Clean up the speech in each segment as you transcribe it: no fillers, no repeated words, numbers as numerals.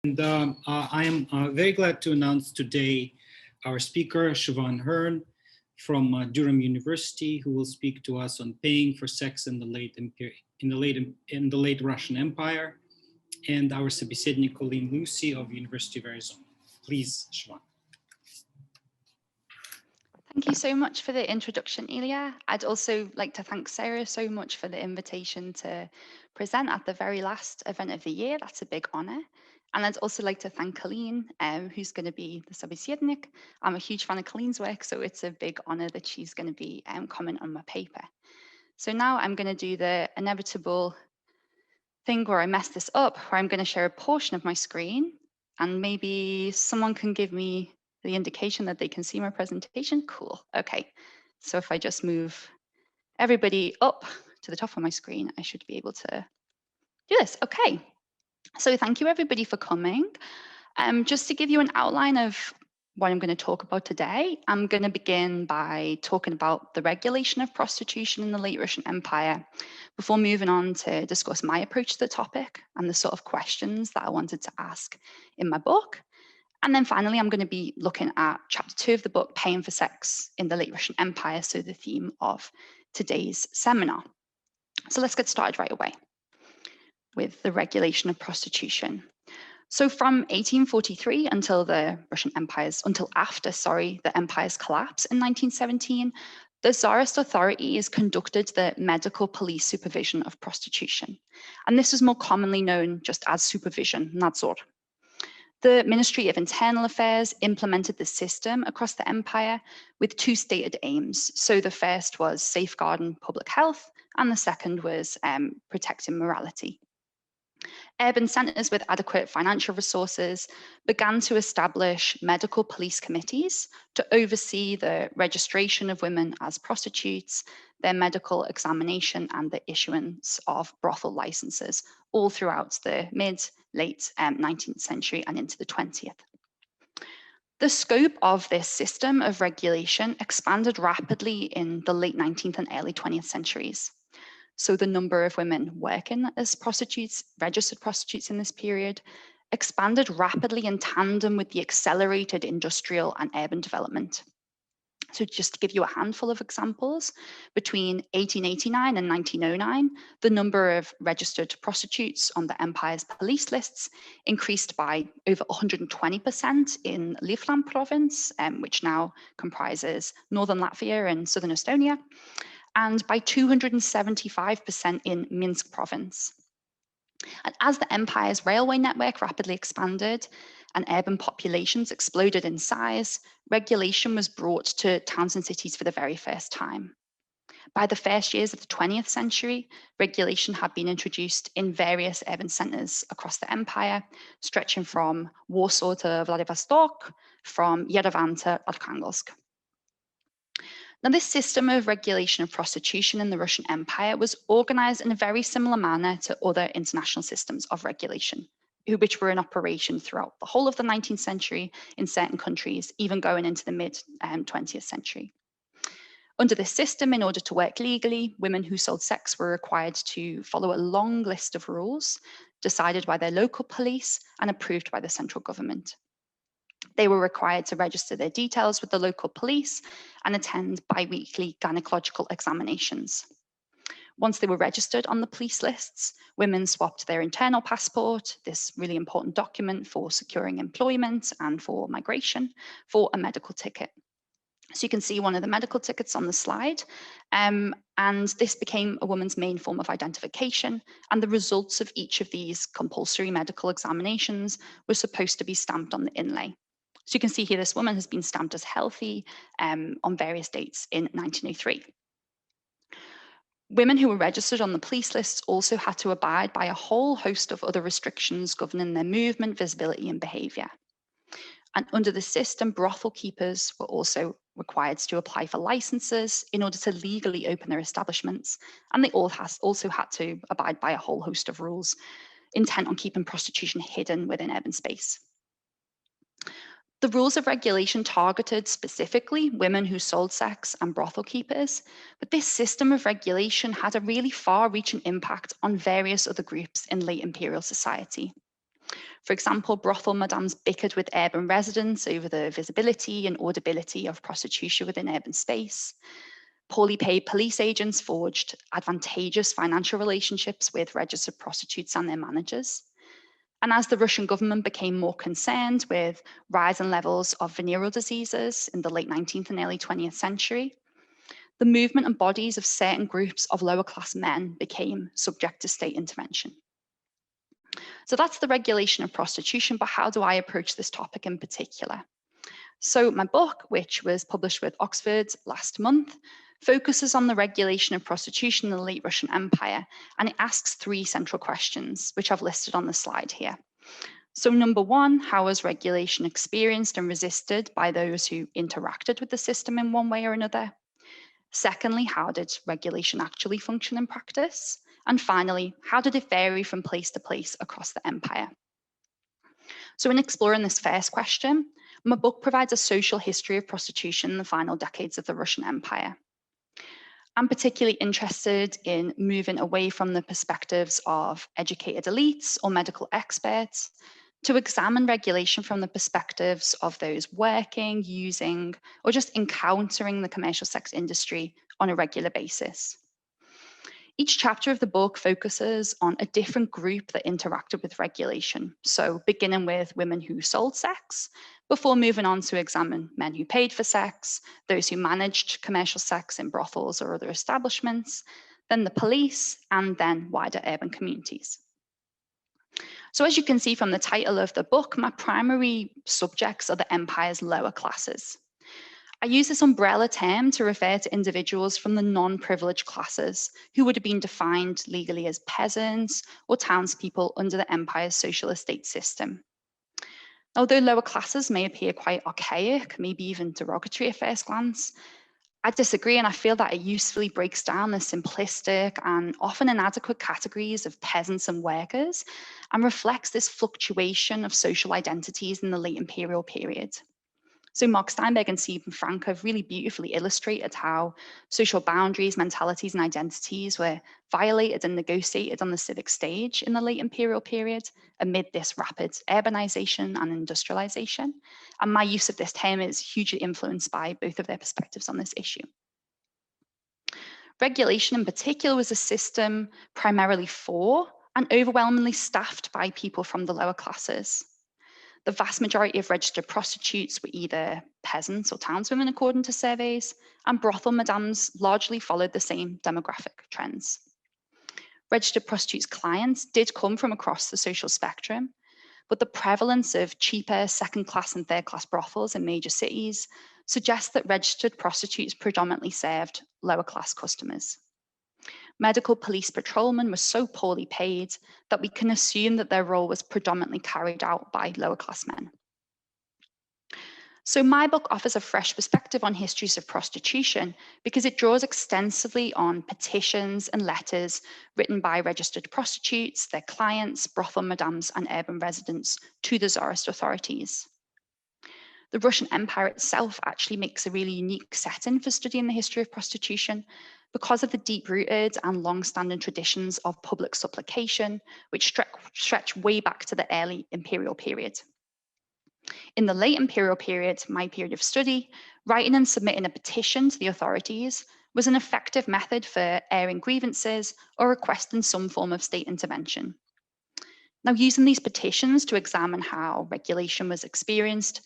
And I am very glad to announce today our speaker, Siobhán Hearne from Durham University, who will speak to us on paying for sex in the late Russian Empire, and our собеседник Colleen Lucey of University of Arizona. Please, Siobhán. Thank you so much for the introduction, Ilya. I'd also like to thank Sarah so much for the invitation to present at the very last event of the year. That's a big honor. And I'd also like to thank Colleen, who's going to be the собеседник. I'm a huge fan of Colleen's work, so it's a big honor that she's going to be commenting on my paper. So now I'm going to do the inevitable thing where I mess this up, where I'm going to share a portion of my screen, and maybe someone can give me the indication that they can see my presentation. Cool. Okay. So if I just move everybody up to the top of my screen, I should be able to do this. Okay. So thank you everybody for coming. Just to give you an outline of what I'm going to talk about today, I'm going to begin by talking about the regulation of prostitution in the late Russian Empire before moving on to discuss my approach to the topic and the sort of questions that I wanted to ask in my book. And then finally, I'm going to be looking at chapter 2 of the book, Paying for Sex in the Late Russian Empire, so the theme of today's seminar. So let's get started right away with the regulation of prostitution. So from 1843 until the empire's collapse in 1917, the Tsarist authorities conducted the medical police supervision of prostitution. And this was more commonly known just as supervision, nadzor. The Ministry of Internal Affairs implemented the system across the empire with two stated aims. So the first was safeguarding public health, and the second was protecting morality. Urban centres with adequate financial resources began to establish medical police committees to oversee the registration of women as prostitutes, their medical examination, and the issuance of brothel licenses, all throughout the late 19th century and into the 20th. The scope of this system of regulation expanded rapidly in the late 19th and early 20th centuries. So the number of women working as prostitutes, registered prostitutes in this period, expanded rapidly in tandem with the accelerated industrial and urban development. So just to give you a handful of examples, between 1889 and 1909, the number of registered prostitutes on the empire's police lists increased by over 120% in Livland province, which now comprises northern Latvia and southern Estonia, and by 275% in Minsk province. And as the empire's railway network rapidly expanded and urban populations exploded in size, regulation was brought to towns and cities for the very first time. By the first years of the 20th century, regulation had been introduced in various urban centres across the empire, stretching from Warsaw to Vladivostok, from Yerevan to Arkhangelsk. Now, this system of regulation of prostitution in the Russian Empire was organized in a very similar manner to other international systems of regulation, which were in operation throughout the whole of the 19th century in certain countries, even going into the mid-20th century. Under this system, in order to work legally, women who sold sex were required to follow a long list of rules decided by their local police and approved by the central government. They were required to register their details with the local police and attend bi-weekly gynecological examinations. Once they were registered on the police lists, women swapped their internal passport, this really important document for securing employment and for migration, for a medical ticket. So you can see one of the medical tickets on the slide, and this became a woman's main form of identification, and the results of each of these compulsory medical examinations were supposed to be stamped on the inlay. So you can see here this woman has been stamped as healthy on various dates in 1903. Women who were registered on the police lists also had to abide by a whole host of other restrictions governing their movement, visibility, and behaviour. And under the system, brothel keepers were also required to apply for licenses in order to legally open their establishments, and they also had to abide by a whole host of rules intent on keeping prostitution hidden within urban space. The rules of regulation targeted specifically women who sold sex and brothel keepers, but this system of regulation had a really far-reaching impact on various other groups in late imperial society. For example, brothel madams bickered with urban residents over the visibility and audibility of prostitution within urban space. Poorly paid police agents forged advantageous financial relationships with registered prostitutes and their managers. And as the Russian government became more concerned with rising levels of venereal diseases in the late 19th and early 20th century, the movement and bodies of certain groups of lower class men became subject to state intervention. So that's the regulation of prostitution, but how do I approach this topic in particular? So my book, which was published with Oxford last month, focuses on the regulation of prostitution in the late Russian Empire, and it asks three central questions, which I've listed on the slide here. So number one, how was regulation experienced and resisted by those who interacted with the system in one way or another? Secondly, how did regulation actually function in practice? And finally, how did it vary from place to place across the empire? So in exploring this first question, my book provides a social history of prostitution in the final decades of the Russian Empire. I'm particularly interested in moving away from the perspectives of educated elites or medical experts to examine regulation from the perspectives of those working, using, or just encountering the commercial sex industry on a regular basis. Each chapter of the book focuses on a different group that interacted with regulation. So beginning with women who sold sex, before moving on to examine men who paid for sex, those who managed commercial sex in brothels or other establishments, then the police, and then wider urban communities. So as you can see from the title of the book, my primary subjects are the empire's lower classes. I use this umbrella term to refer to individuals from the non-privileged classes who would have been defined legally as peasants or townspeople under the empire's social estate system. Although lower classes may appear quite archaic, maybe even derogatory at first glance, I disagree, and I feel that it usefully breaks down the simplistic and often inadequate categories of peasants and workers and reflects this fluctuation of social identities in the late imperial period. So Mark Steinberg and Siobhan Frank have really beautifully illustrated how social boundaries, mentalities, and identities were violated and negotiated on the civic stage in the late imperial period amid this rapid urbanization and industrialization. And my use of this term is hugely influenced by both of their perspectives on this issue. Regulation in particular was a system primarily for and overwhelmingly staffed by people from the lower classes. The vast majority of registered prostitutes were either peasants or townswomen, according to surveys, and brothel madams largely followed the same demographic trends. Registered prostitutes' clients did come from across the social spectrum, but the prevalence of cheaper second-class and third-class brothels in major cities suggests that registered prostitutes predominantly served lower-class customers. Medical police patrolmen were so poorly paid that we can assume that their role was predominantly carried out by lower class men. So my book offers a fresh perspective on histories of prostitution because it draws extensively on petitions and letters written by registered prostitutes, their clients, brothel madams, and urban residents to the Tsarist authorities. The Russian Empire itself actually makes a really unique setting for studying the history of prostitution because of the deep-rooted and long-standing traditions of public supplication, which stretch way back to the early imperial period. In the late imperial period, my period of study, writing and submitting a petition to the authorities was an effective method for airing grievances or requesting some form of state intervention. Now, using these petitions to examine how regulation was experienced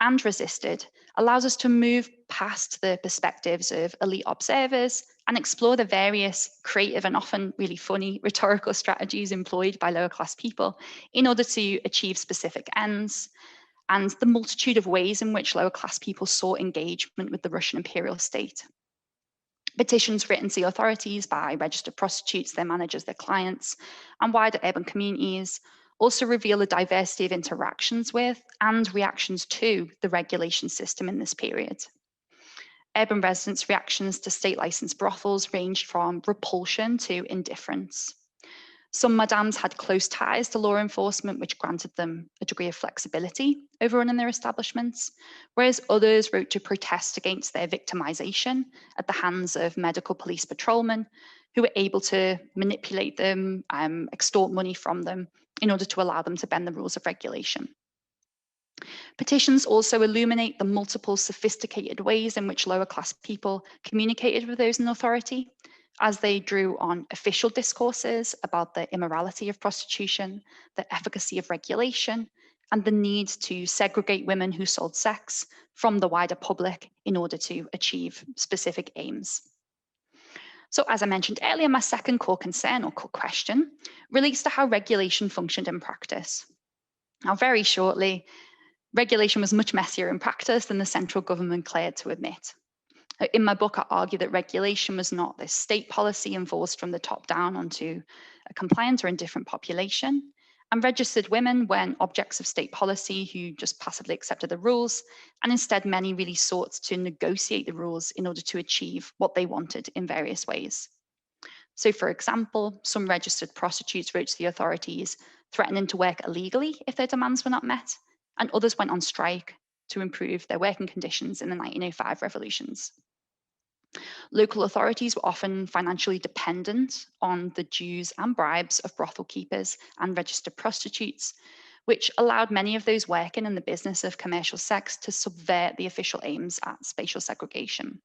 and resisted allows us to move past the perspectives of elite observers and explore the various creative and often really funny rhetorical strategies employed by lower class people in order to achieve specific ends, and the multitude of ways in which lower class people sought engagement with the Russian imperial state. Petitions written to the authorities by registered prostitutes, their managers, their clients, and wider urban communities also reveal a diversity of interactions with and reactions to the regulation system in this period. Urban residents' reactions to state-licensed brothels ranged from repulsion to indifference. Some madams had close ties to law enforcement, which granted them a degree of flexibility over running their establishments, whereas others wrote to protest against their victimization at the hands of medical police patrolmen who were able to manipulate them, extort money from them, in order to allow them to bend the rules of regulation. Petitions also illuminate the multiple sophisticated ways in which lower class people communicated with those in authority, as they drew on official discourses about the immorality of prostitution, the efficacy of regulation, and the need to segregate women who sold sex from the wider public in order to achieve specific aims. So as I mentioned earlier, my second core concern or core question relates to how regulation functioned in practice. Now, very shortly, regulation was much messier in practice than the central government cared to admit. In my book, I argue that regulation was not this state policy enforced from the top down onto a compliant or indifferent population, and registered women weren't objects of state policy who just passively accepted the rules, and instead many really sought to negotiate the rules in order to achieve what they wanted in various ways. So for example, some registered prostitutes wrote to the authorities threatening to work illegally if their demands were not met, and others went on strike to improve their working conditions in the 1905 revolutions. Local authorities were often financially dependent on the dues and bribes of brothel keepers and registered prostitutes, which allowed many of those working in the business of commercial sex to subvert the official aims at spatial segregation.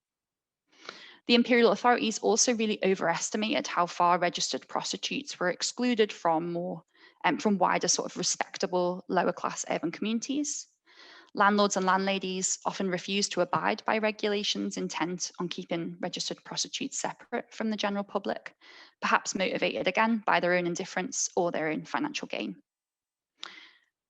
The imperial authorities also really overestimated how far registered prostitutes were excluded from wider sort of respectable lower class urban communities. Landlords and landladies often refused to abide by regulations intent on keeping registered prostitutes separate from the general public, perhaps motivated again by their own indifference or their own financial gain.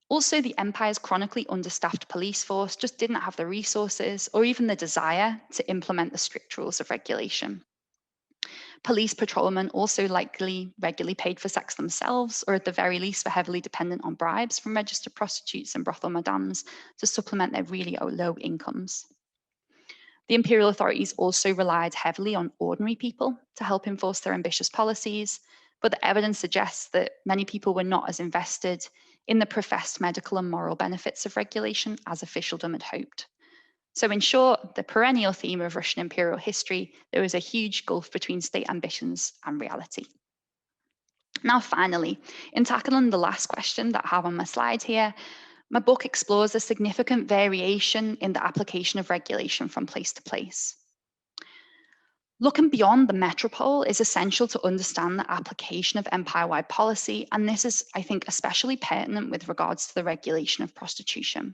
Also, the empire's chronically understaffed police force just didn't have the resources or even the desire to implement the strict rules of regulation. Police patrolmen also likely regularly paid for sex themselves, or at the very least were heavily dependent on bribes from registered prostitutes and brothel madams to supplement their really low incomes. The imperial authorities also relied heavily on ordinary people to help enforce their ambitious policies, but the evidence suggests that many people were not as invested in the professed medical and moral benefits of regulation as officialdom had hoped. So in short, the perennial theme of Russian imperial history, there was a huge gulf between state ambitions and reality. Now, finally, in tackling the last question that I have on my slide here, my book explores a significant variation in the application of regulation from place to place. Looking beyond the metropole is essential to understand the application of empire-wide policy, and this is, I think, especially pertinent with regards to the regulation of prostitution.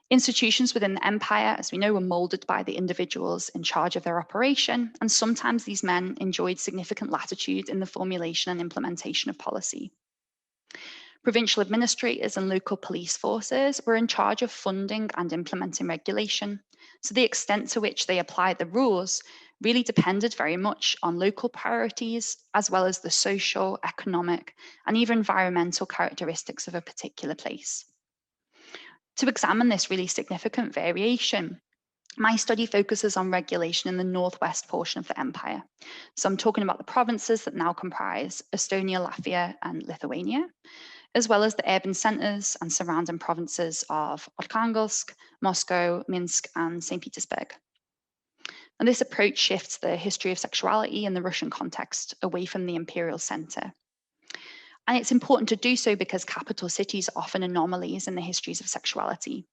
Institutions within the empire, as we know, were molded by the individuals in charge of their operation, and sometimes these men enjoyed significant latitude in the formulation and implementation of policy. Provincial administrators and local police forces were in charge of funding and implementing regulation, so the extent to which they applied the rules really depended very much on local priorities, as well as the social, economic, and even environmental characteristics of a particular place. To examine this really significant variation, my study focuses on regulation in the northwest portion of the empire. So I'm talking about the provinces that now comprise Estonia, Latvia, and Lithuania, as well as the urban centers and surrounding provinces of Arkhangelsk, Moscow, Minsk, and St. Petersburg. And this approach shifts the history of sexuality in the Russian context away from the imperial center. And it's important to do so because capital cities are often anomalies in the histories of sexuality.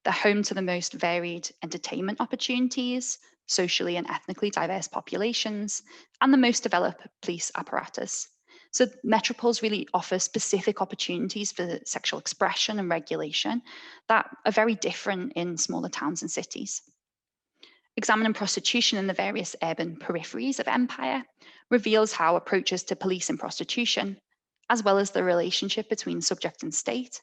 They're home to the most varied entertainment opportunities, socially and ethnically diverse populations, and the most developed police apparatus. So metropoles really offer specific opportunities for sexual expression and regulation that are very different in smaller towns and cities. Examining prostitution in the various urban peripheries of empire reveals how approaches to policing prostitution, as well as the relationship between subject and state,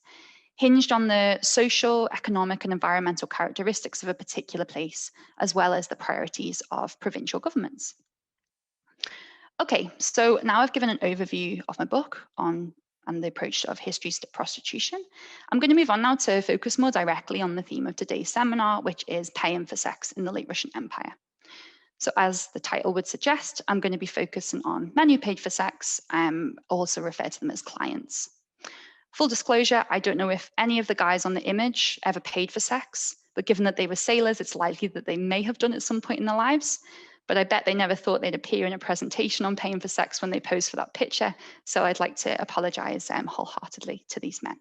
hinged on the social, economic, and environmental characteristics of a particular place, as well as the priorities of provincial governments. Okay, so now I've given an overview of my book and the approach of histories to prostitution. I'm going to move on now to focus more directly on the theme of today's seminar, which is paying for sex in the late Russian Empire. So as the title would suggest, I'm going to be focusing on men who paid for sex, also refer to them as clients. Full disclosure, I don't know if any of the guys on the image ever paid for sex, but given that they were sailors, it's likely that they may have done it at some point in their lives. but I bet they never thought they'd appear in a presentation on paying for sex when they posed for that picture. So I'd like to apologize wholeheartedly to these men.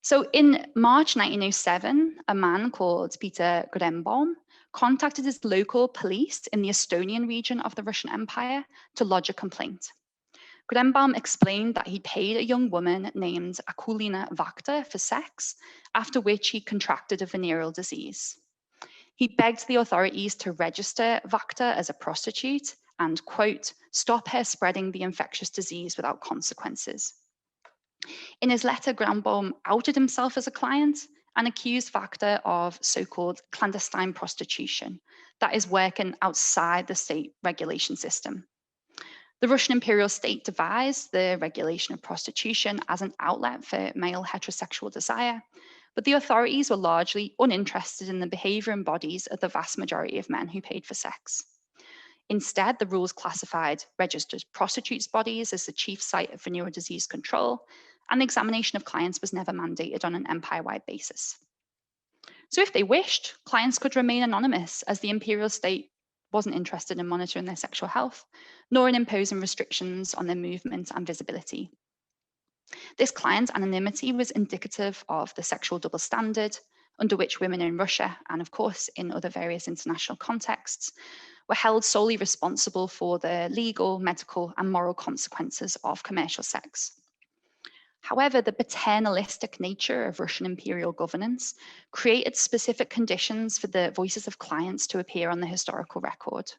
So in March 1907, a man called Peter Grembaum contacted his local police in the Estonian region of the Russian Empire to lodge a complaint. Grembaum explained that he paid a young woman named Akulina Vakta for sex, after which he contracted a venereal disease. He begged the authorities to register Vakta as a prostitute and, quote, stop her spreading the infectious disease without consequences. In his letter, Grembaum outed himself as a client and accused Vakta of so-called clandestine prostitution, that is working outside the state regulation system. The Russian imperial state devised the Regulation of Prostitution as an outlet for male heterosexual desire, but the authorities were largely uninterested in the behavior and bodies of the vast majority of men who paid for sex. Instead, the rules classified registered prostitutes' bodies as the chief site of venereal disease control, and the examination of clients was never mandated on an empire-wide basis. So if they wished, clients could remain anonymous, as the imperial state wasn't interested in monitoring their sexual health, nor in imposing restrictions on their movement and visibility. This client anonymity was indicative of the sexual double standard under which women in Russia, and of course in other various international contexts, were held solely responsible for the legal, medical, and moral consequences of commercial sex. However, the paternalistic nature of Russian imperial governance created specific conditions for the voices of clients to appear on the historical record.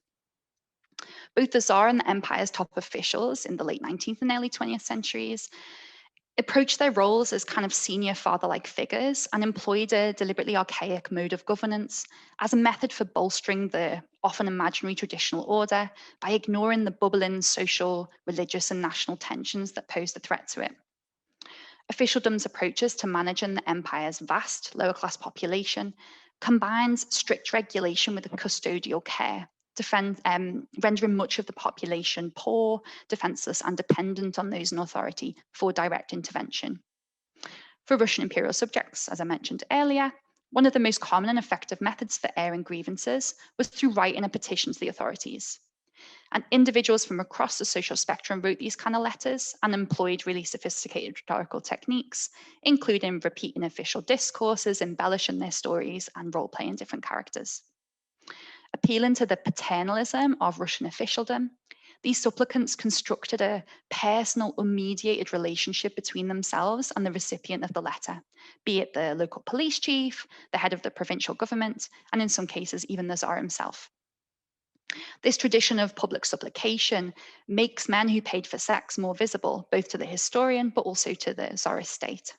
Both the Tsar and the empire's top officials in the late 19th and early 20th centuries approached their roles as kind of senior father-like figures and employed a deliberately archaic mode of governance as a method for bolstering the often imaginary traditional order by ignoring the bubbling social, religious, and national tensions that posed a threat to it. Officialdom's approaches to managing the empire's vast lower-class population combines strict regulation with a custodial care, rendering much of the population poor, defenseless, and dependent on those in authority for direct intervention. For Russian imperial subjects, as I mentioned earlier, one of the most common and effective methods for airing grievances was through writing a petition to the authorities. And individuals from across the social spectrum wrote these kind of letters and employed really sophisticated rhetorical techniques, including repeating official discourses, embellishing their stories, and role-playing different characters. Appealing to the paternalism of Russian officialdom, these supplicants constructed a personal, unmediated relationship between themselves and the recipient of the letter, be it the local police chief, the head of the provincial government, and in some cases, even the Tsar himself. This tradition of public supplication makes men who paid for sex more visible, both to the historian, but also to the Tsarist state.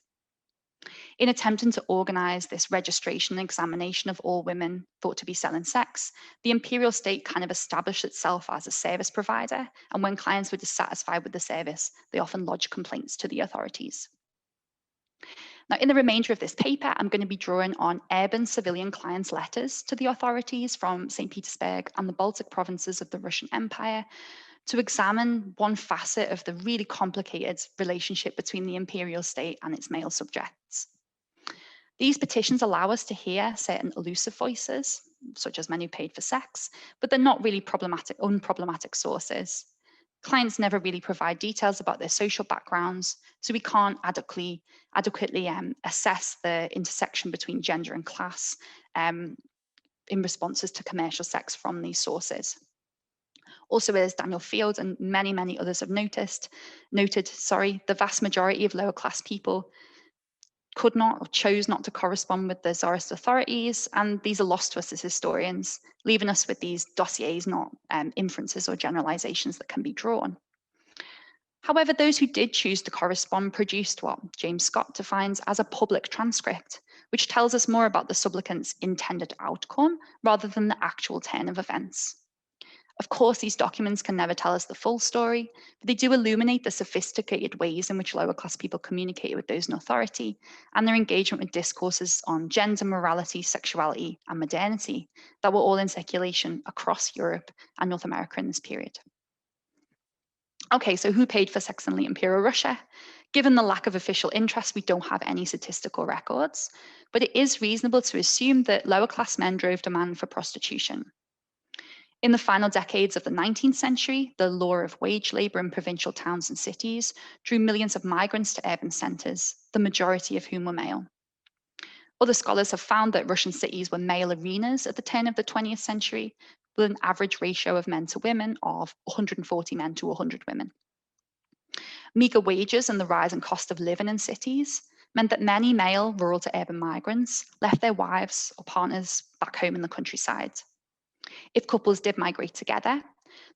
In attempting to organize this registration and examination of all women thought to be selling sex, the imperial state kind of established itself as a service provider, and when clients were dissatisfied with the service, they often lodged complaints to the authorities. Now, in the remainder of this paper, I'm going to be drawing on urban civilian clients' letters to the authorities from St. Petersburg and the Baltic provinces of the Russian Empire to examine one facet of the really complicated relationship between the imperial state and its male subjects. These petitions allow us to hear certain elusive voices, such as men who paid for sex, but they're not really unproblematic sources. Clients never really provide details about their social backgrounds, so we can't adequately assess the intersection between gender and class in responses to commercial sex from these sources. Also, as Daniel Field and many, many others have noted, the vast majority of lower class people could not or chose not to correspond with the Tsarist authorities, and these are lost to us as historians, leaving us with these dossiers, not inferences or generalizations that can be drawn. However, those who did choose to correspond produced what James Scott defines as a public transcript, which tells us more about the supplicant's intended outcome rather than the actual turn of events. Of course, these documents can never tell us the full story, but they do illuminate the sophisticated ways in which lower class people communicated with those in authority and their engagement with discourses on gender, morality, sexuality, and modernity that were all in circulation across Europe and North America in this period. Okay, so who paid for sex in late Imperial Russia? Given the lack of official interest, we don't have any statistical records, but it is reasonable to assume that lower class men drove demand for prostitution. In the final decades of the 19th century, the law of wage labour in provincial towns and cities drew millions of migrants to urban centres, the majority of whom were male. Other scholars have found that Russian cities were male arenas at the turn of the 20th century, with an average ratio of men to women of 140 men to 100 women. Meagre wages and the rise in cost of living in cities meant that many male rural to urban migrants left their wives or partners back home in the countryside. If couples did migrate together,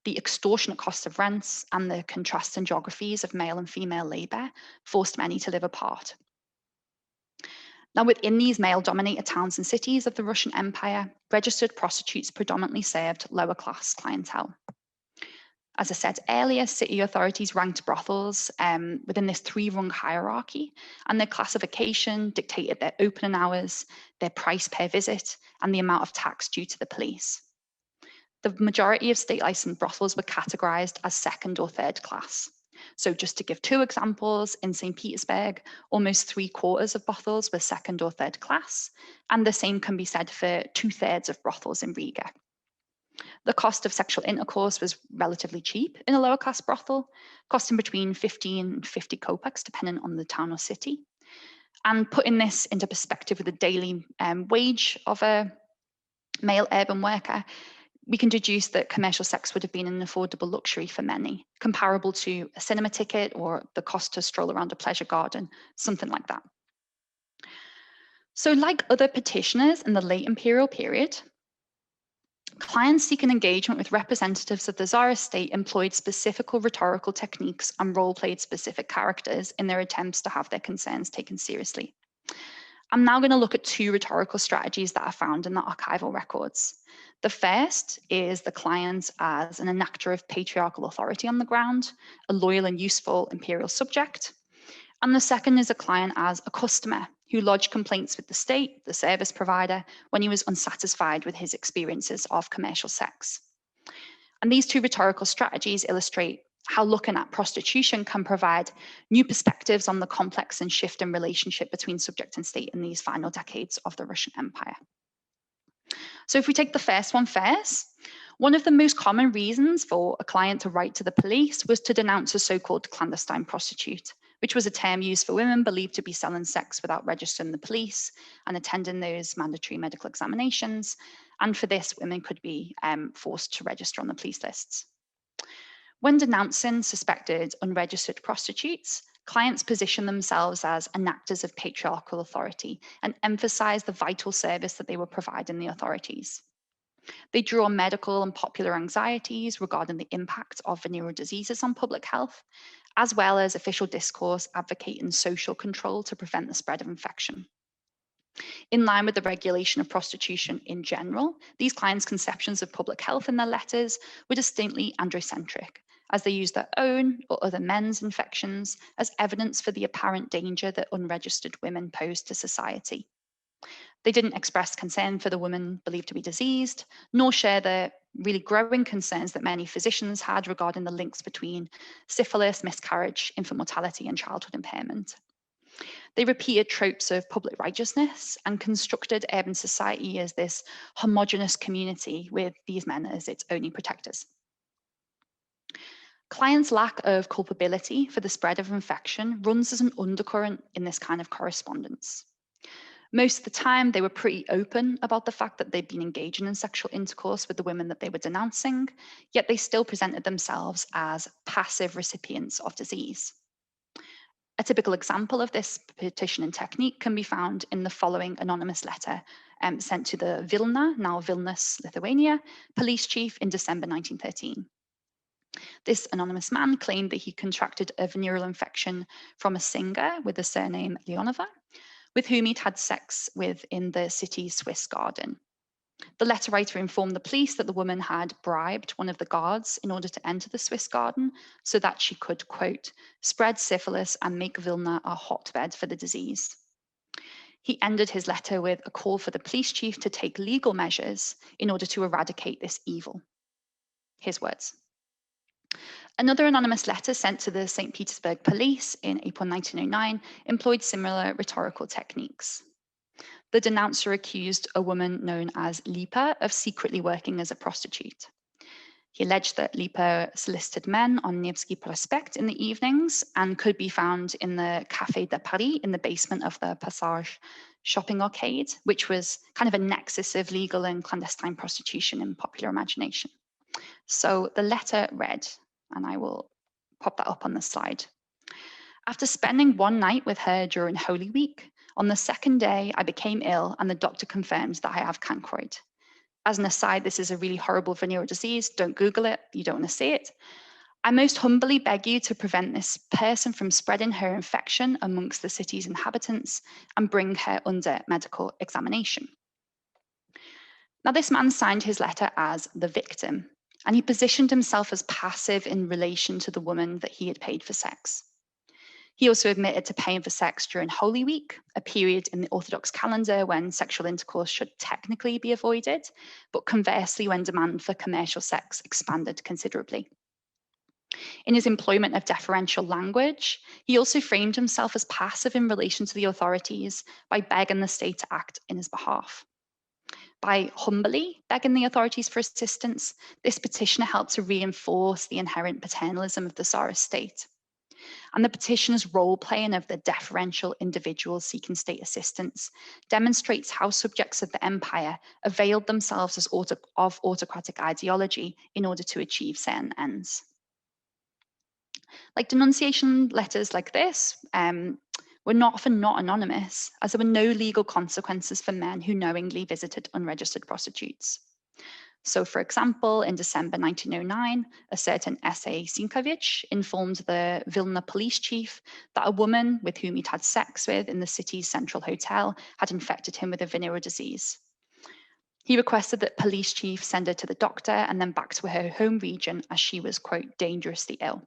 the extortionate cost of rents and the contrasting geographies of male and female labour forced many to live apart. Now, within these male-dominated towns and cities of the Russian Empire, registered prostitutes predominantly served lower-class clientele. As I said earlier, city authorities ranked brothels within this three-rung hierarchy, and their classification dictated their opening hours, their price per visit, and the amount of tax due to the police. The majority of state-licensed brothels were categorized as second or third class. So just to give two examples, in St. Petersburg, almost 3/4 of brothels were second or third class, and the same can be said for 2/3 of brothels in Riga. The cost of sexual intercourse was relatively cheap in a lower class brothel, costing between 15 and 50 kopecks, depending on the town or city. And putting this into perspective with the daily wage of a male urban worker, we can deduce that commercial sex would have been an affordable luxury for many, comparable to a cinema ticket or the cost to stroll around a pleasure garden, something like that. So like other petitioners in the late imperial period, clients seeking engagement with representatives of the Tsarist state employed specific rhetorical techniques and role-played specific characters in their attempts to have their concerns taken seriously. I'm now going to look at two rhetorical strategies that are found in the archival records. The first is the client as an enactor of patriarchal authority on the ground, a loyal and useful imperial subject. And the second is a client as a customer who lodged complaints with the state, the service provider, when he was unsatisfied with his experiences of commercial sex. And these two rhetorical strategies illustrate how looking at prostitution can provide new perspectives on the complex and shifting relationship between subject and state in these final decades of the Russian Empire. So if we take the first one first, one of the most common reasons for a client to write to the police was to denounce a so-called clandestine prostitute, which was a term used for women believed to be selling sex without registering the police and attending those mandatory medical examinations. And for this, women could be forced to register on the police lists. When denouncing suspected unregistered prostitutes, clients position themselves as enactors of patriarchal authority and emphasize the vital service that they were providing the authorities. They drew on medical and popular anxieties regarding the impact of venereal diseases on public health, as well as official discourse advocating social control to prevent the spread of infection. In line with the regulation of prostitution in general, these clients' conceptions of public health in their letters were distinctly androcentric, as they used their own or other men's infections as evidence for the apparent danger that unregistered women posed to society. They didn't express concern for the women believed to be diseased, nor share the really growing concerns that many physicians had regarding the links between syphilis, miscarriage, infant mortality, and childhood impairment. They repeated tropes of public righteousness and constructed urban society as this homogenous community with these men as its only protectors. Clients' lack of culpability for the spread of infection runs as an undercurrent in this kind of correspondence. Most of the time, they were pretty open about the fact that they'd been engaging in sexual intercourse with the women that they were denouncing, yet they still presented themselves as passive recipients of disease. A typical example of this petitioning technique can be found in the following anonymous letter sent to the Vilna, now Vilnius, Lithuania, police chief in December 1913. This anonymous man claimed that he contracted a venereal infection from a singer with the surname Leonova, with whom he'd had sex with in the city's Swiss garden. The letter writer informed the police that the woman had bribed one of the guards in order to enter the Swiss garden so that she could, quote, spread syphilis and make Vilna a hotbed for the disease. He ended his letter with a call for the police chief to take legal measures in order to eradicate this evil. His words. Another anonymous letter sent to the St. Petersburg police in April 1909 employed similar rhetorical techniques. The denouncer accused a woman known as Lipa of secretly working as a prostitute. He alleged that Lipa solicited men on Nevsky Prospect in the evenings and could be found in the Café de Paris in the basement of the Passage shopping arcade, which was kind of a nexus of legal and clandestine prostitution in popular imagination. So the letter read, and I will pop that up on the slide. After spending one night with her during Holy Week, on the second day I became ill and the doctor confirmed that I have cancroid. As an aside, this is a really horrible venereal disease. Don't Google it. You don't want to see it. I most humbly beg you to prevent this person from spreading her infection amongst the city's inhabitants and bring her under medical examination. Now, this man signed his letter as the victim, and he positioned himself as passive in relation to the woman that he had paid for sex. He also admitted to paying for sex during Holy Week, a period in the Orthodox calendar when sexual intercourse should technically be avoided, but conversely when demand for commercial sex expanded considerably. In his employment of deferential language, he also framed himself as passive in relation to the authorities by begging the state to act in his behalf. By humbly begging the authorities for assistance, this petitioner helped to reinforce the inherent paternalism of the Tsarist state. And the petitioner's role-playing of the deferential individuals seeking state assistance demonstrates how subjects of the empire availed themselves of autocratic ideology in order to achieve certain ends. Like denunciation letters like this were often not anonymous, as there were no legal consequences for men who knowingly visited unregistered prostitutes. So, for example, in December 1909, a certain S.A. Sinkovich informed the Vilna police chief that a woman with whom he'd had sex with in the city's central hotel had infected him with a venereal disease. He requested that police chief send her to the doctor and then back to her home region as she was, quote, dangerously ill.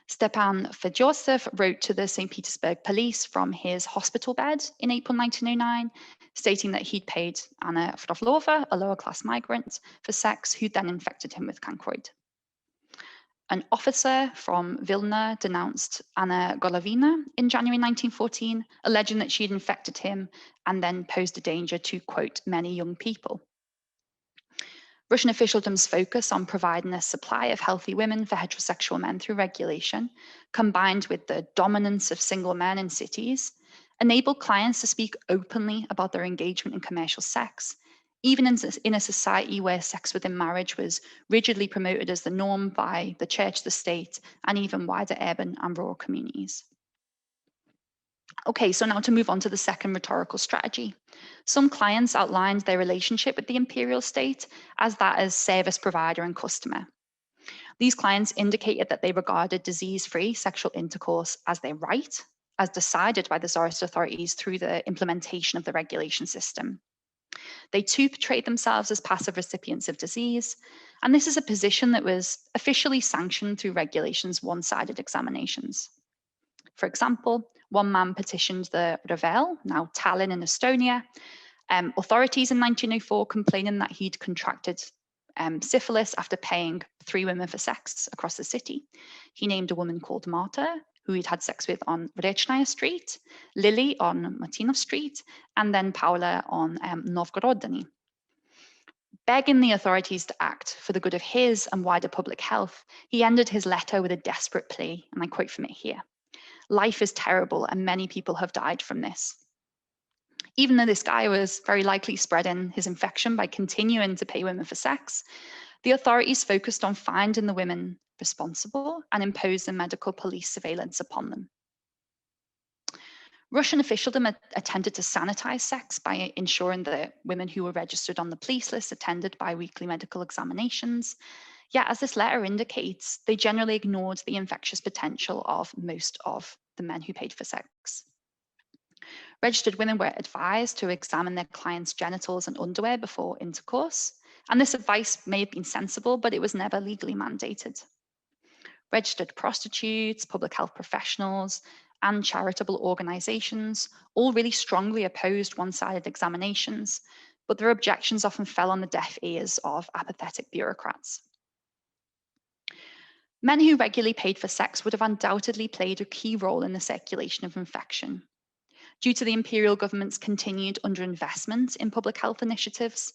Stepan Fedosov wrote to the St. Petersburg police from his hospital bed in April 1909, stating that he'd paid Anna Froflova, a lower-class migrant, for sex, who then infected him with cancroid. An officer from Vilna denounced Anna Golovina in January 1914, alleging that she'd infected him and then posed a danger to, quote, many young people. Russian officialdom's focus on providing a supply of healthy women for heterosexual men through regulation, combined with the dominance of single men in cities, enabled clients to speak openly about their engagement in commercial sex, even in a society where sex within marriage was rigidly promoted as the norm by the church, the state, and even wider urban and rural communities. Okay, so now to move on to the second rhetorical strategy. Some clients outlined their relationship with the imperial state as that as service provider and customer. These clients indicated that they regarded disease-free sexual intercourse as their right, as decided by the Tsarist authorities through the implementation of the regulation system. They too portrayed themselves as passive recipients of disease, and this is a position that was officially sanctioned through regulation's one-sided examinations. For example, one man petitioned the Revel, now Tallinn in Estonia, authorities in 1904 complaining that he'd contracted syphilis after paying 3 women for sex across the city. He named a woman called Marta, who he'd had sex with on Rechная Street, Lily on Martinov Street, and then Paula on Novgorodny. Begging the authorities to act for the good of his and wider public health, he ended his letter with a desperate plea, and I quote from it here. Life is terrible and many people have died from this. Even though this guy was very likely spreading his infection by continuing to pay women for sex, the authorities focused on finding the women responsible and imposing medical police surveillance upon them. Russian officialdom attempted to sanitize sex by ensuring that women who were registered on the police list attended bi-weekly medical examinations. Yet, as this letter indicates, they generally ignored the infectious potential of most of the men who paid for sex. Registered women were advised to examine their clients' genitals and underwear before intercourse, and this advice may have been sensible, but it was never legally mandated. Registered prostitutes, public health professionals, and charitable organizations all really strongly opposed one-sided examinations, but their objections often fell on the deaf ears of apathetic bureaucrats. Men who regularly paid for sex would have undoubtedly played a key role in the circulation of infection. Due to the imperial government's continued underinvestment in public health initiatives,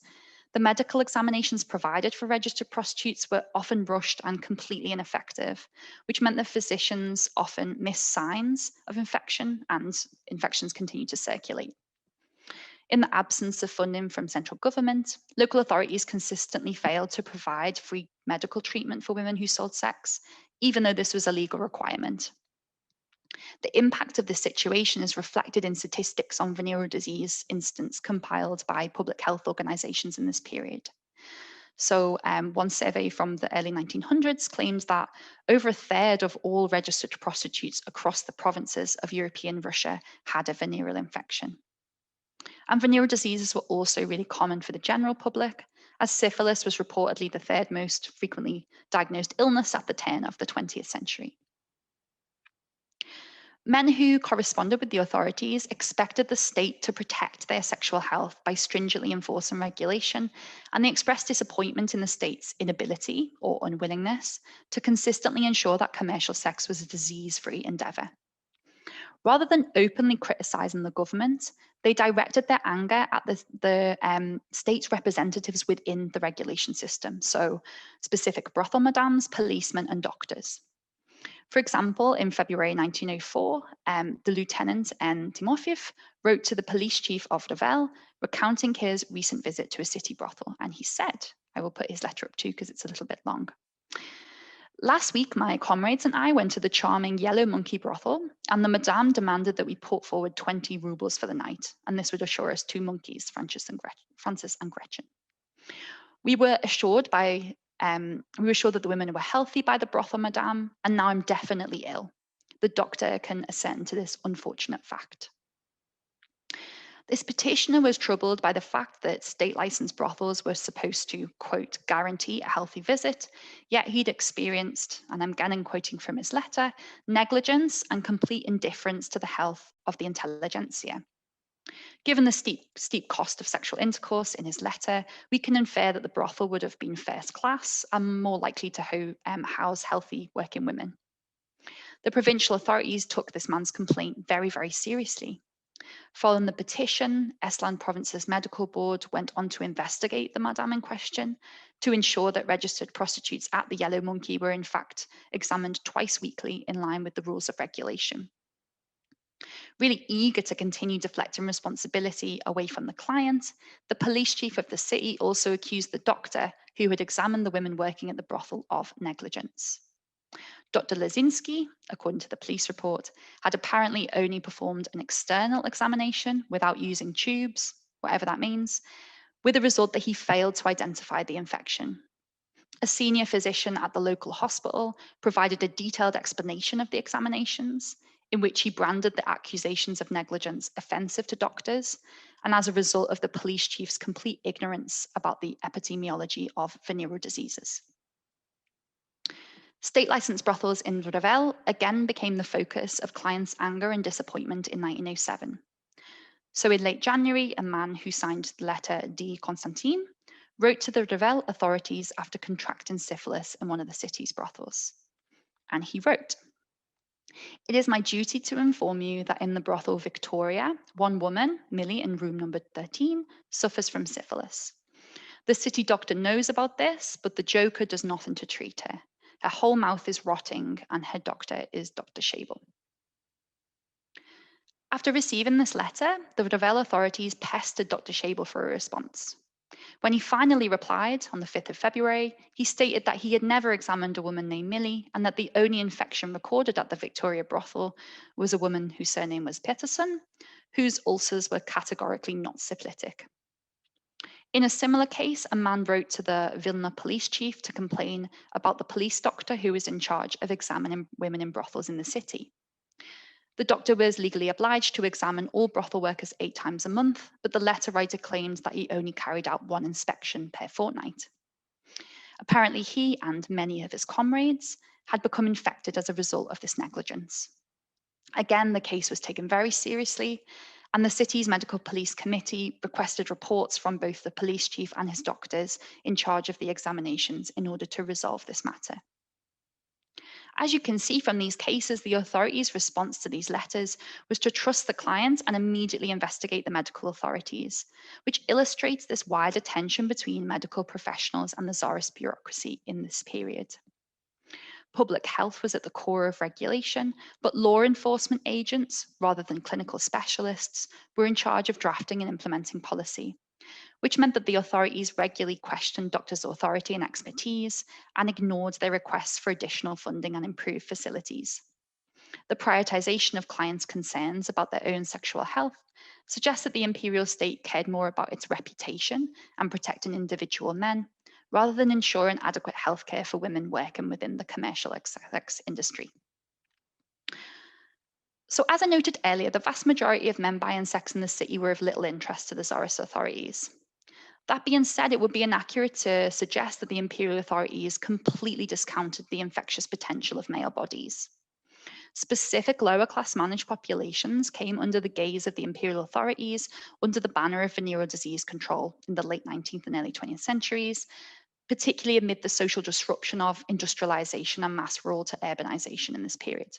The medical examinations provided for registered prostitutes were often rushed and completely ineffective, which meant that physicians often missed signs of infection and infections continued to circulate. In the absence of funding from central government, local authorities consistently failed to provide free medical treatment for women who sold sex, even though this was a legal requirement. The impact of this situation is reflected in statistics on venereal disease incidents compiled by public health organizations in this period. So one survey from the early 1900s claims that over a third of all registered prostitutes across the provinces of European Russia had a venereal infection. And venereal diseases were also really common for the general public, as syphilis was reportedly the third most frequently diagnosed illness at the turn of the 20th century. Men who corresponded with the authorities expected the state to protect their sexual health by stringently enforcing regulation, and they expressed disappointment in the state's inability or unwillingness to consistently ensure that commercial sex was a disease-free endeavour. Rather than openly criticising the government, they directed their anger at the state's representatives within the regulation system, so specific brothel madams, policemen, and doctors. For example, in February 1904, the Lieutenant N. Timofeyev wrote to the police chief of Revel, recounting his recent visit to a city brothel. And he said, I will put his letter up too because it's a little bit long. Last week, my comrades and I went to the charming Yellow Monkey brothel, and the madame demanded that we put forward 20 rubles for the night, and this would assure us 2 monkeys, Francis and Gretchen. We were assured that the women were healthy by the brothel madame, and now I'm definitely ill. The doctor can assent to this unfortunate fact. This petitioner was troubled by the fact that state-licensed brothels were supposed to, quote, guarantee a healthy visit, yet he'd experienced, and I'm again quoting from his letter, negligence and complete indifference to the health of the intelligentsia. Given the steep cost of sexual intercourse in his letter, we can infer that the brothel would have been first class and more likely to house healthy working women. The provincial authorities took this man's complaint very, very seriously. Following the petition, Estland Province's medical board went on to investigate the madam in question to ensure that registered prostitutes at the Yellow Monkey were in fact examined twice weekly in line with the rules of regulation. Really eager to continue deflecting responsibility away from the client, the police chief of the city also accused the doctor who had examined the women working at the brothel of negligence. Dr. Lazinski, according to the police report, had apparently only performed an external examination without using tubes, whatever that means, with the result that he failed to identify the infection. A senior physician at the local hospital provided a detailed explanation of the examinations, in which he branded the accusations of negligence offensive to doctors, and as a result of the police chief's complete ignorance about the epidemiology of venereal diseases. State-licensed brothels in Revel again became the focus of clients' anger and disappointment in 1907. So in late January, a man who signed the letter D. Constantin wrote to the Revel authorities after contracting syphilis in one of the city's brothels. And he wrote, "It is my duty to inform you that in the brothel Victoria, one woman, Millie, in room number 13, suffers from syphilis. The city doctor knows about this, but the joker does nothing to treat her. Her whole mouth is rotting, and her doctor is Dr. Schabel." After receiving this letter, the Revel authorities pestered Dr. Schabel for a response. When he finally replied on the 5th of February, he stated that he had never examined a woman named Millie and that the only infection recorded at the Victoria brothel was a woman whose surname was Peterson, whose ulcers were categorically not syphilitic. In a similar case, a man wrote to the Vilna police chief to complain about the police doctor who was in charge of examining women in brothels in the city. The doctor was legally obliged to examine all brothel workers 8 times a month, but the letter writer claimed that he only carried out 1 inspection per fortnight. Apparently, he and many of his comrades had become infected as a result of this negligence. Again, the case was taken very seriously, and the city's medical police committee requested reports from both the police chief and his doctors in charge of the examinations in order to resolve this matter. As you can see from these cases, the authorities' response to these letters was to trust the client and immediately investigate the medical authorities, which illustrates this wider tension between medical professionals and the Tsarist bureaucracy in this period. Public health was at the core of regulation, but law enforcement agents, rather than clinical specialists, were in charge of drafting and implementing policy, which meant that the authorities regularly questioned doctors' authority and expertise and ignored their requests for additional funding and improved facilities. The prioritization of clients' concerns about their own sexual health suggests that the imperial state cared more about its reputation and protecting individual men, rather than ensuring adequate healthcare for women working within the commercial sex industry. So as I noted earlier, the vast majority of men buying sex in the city were of little interest to the Tsarist authorities. That being said, it would be inaccurate to suggest that the imperial authorities completely discounted the infectious potential of male bodies. Specific lower class managed populations came under the gaze of the imperial authorities under the banner of venereal disease control in the late 19th and early 20th centuries, particularly amid the social disruption of industrialization and mass rural to urbanization in this period.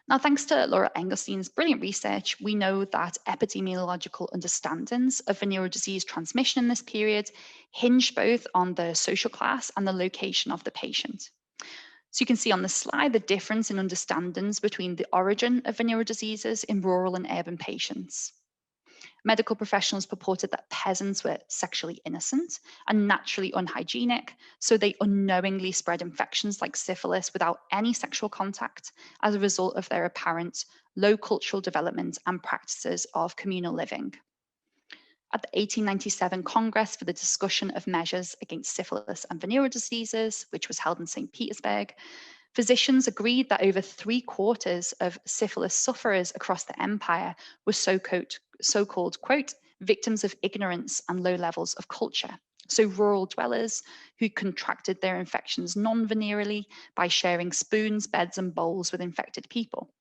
Now, thanks to Laura Engelstein's brilliant research, we know that epidemiological understandings of venereal disease transmission in this period hinge both on the social class and the location of the patient. So you can see on the slide the difference in understandings between the origin of venereal diseases in rural and urban patients. Medical professionals purported that peasants were sexually innocent and naturally unhygienic, so they unknowingly spread infections like syphilis without any sexual contact as a result of their apparent low cultural development and practices of communal living. At the 1897 Congress for the Discussion of Measures Against Syphilis and Venereal Diseases, which was held in St. Petersburg, physicians agreed that over 3/4 of syphilis sufferers across the empire were so-called, quote, victims of ignorance and low levels of culture. So rural dwellers who contracted their infections non-venereally by sharing spoons, beds, and bowls with infected people.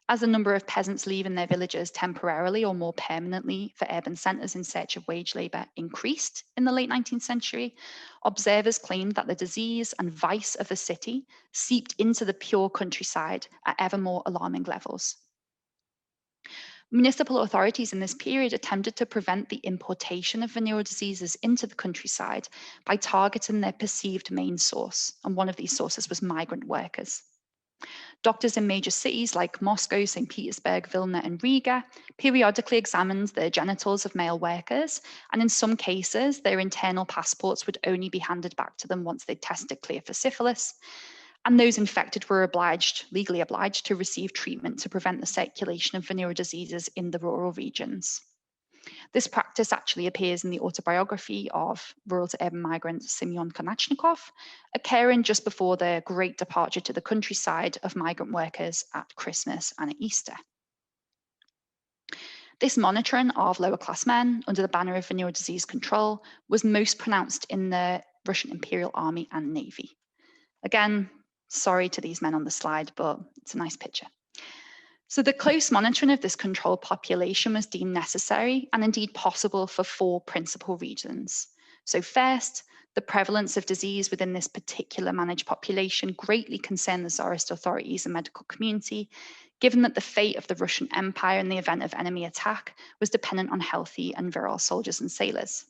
As the number of peasants leaving their villages temporarily or more permanently for urban centres in search of wage labour increased in the late 19th century, observers claimed that the disease and vice of the city seeped into the pure countryside at ever more alarming levels. Municipal authorities in this period attempted to prevent the importation of venereal diseases into the countryside by targeting their perceived main source, and one of these sources was migrant workers. Doctors in major cities like Moscow, St. Petersburg, Vilna, and Riga periodically examined the genitals of male workers, and in some cases, their internal passports would only be handed back to them once they tested clear for syphilis, and those infected were legally obliged to receive treatment to prevent the circulation of venereal diseases in the rural regions. This practice actually appears in the autobiography of rural to urban migrant Semyon Konachnikov, occurring just before the great departure to the countryside of migrant workers at Christmas and at Easter. This monitoring of lower class men under the banner of venereal disease control was most pronounced in the Russian Imperial Army and Navy. Again, sorry to these men on the slide, but it's a nice picture. So the close monitoring of this controlled population was deemed necessary and indeed possible for 4 principal reasons. So first, the prevalence of disease within this particular managed population greatly concerned the Tsarist authorities and medical community, given that the fate of the Russian Empire in the event of enemy attack was dependent on healthy and virile soldiers and sailors.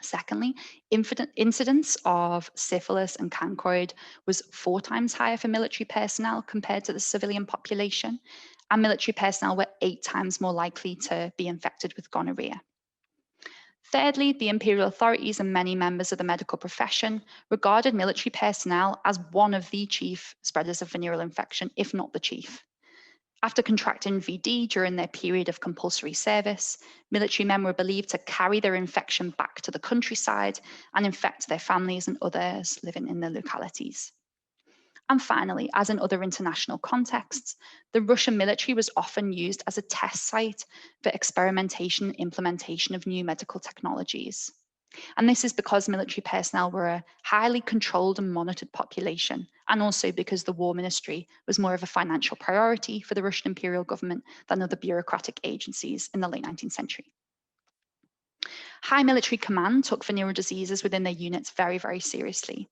Secondly, incidence of syphilis and chancroid was 4 times higher for military personnel compared to the civilian population, and military personnel were 8 times more likely to be infected with gonorrhea. Thirdly, the imperial authorities and many members of the medical profession regarded military personnel as one of the chief spreaders of venereal infection, if not the chief. After contracting VD during their period of compulsory service, military men were believed to carry their infection back to the countryside and infect their families and others living in the localities. And finally, as in other international contexts, the Russian military was often used as a test site for experimentation and implementation of new medical technologies. And this is because military personnel were a highly controlled and monitored population, and also because the war ministry was more of a financial priority for the Russian imperial government than other bureaucratic agencies in the late 19th century. High military command took venereal diseases within their units very, very seriously.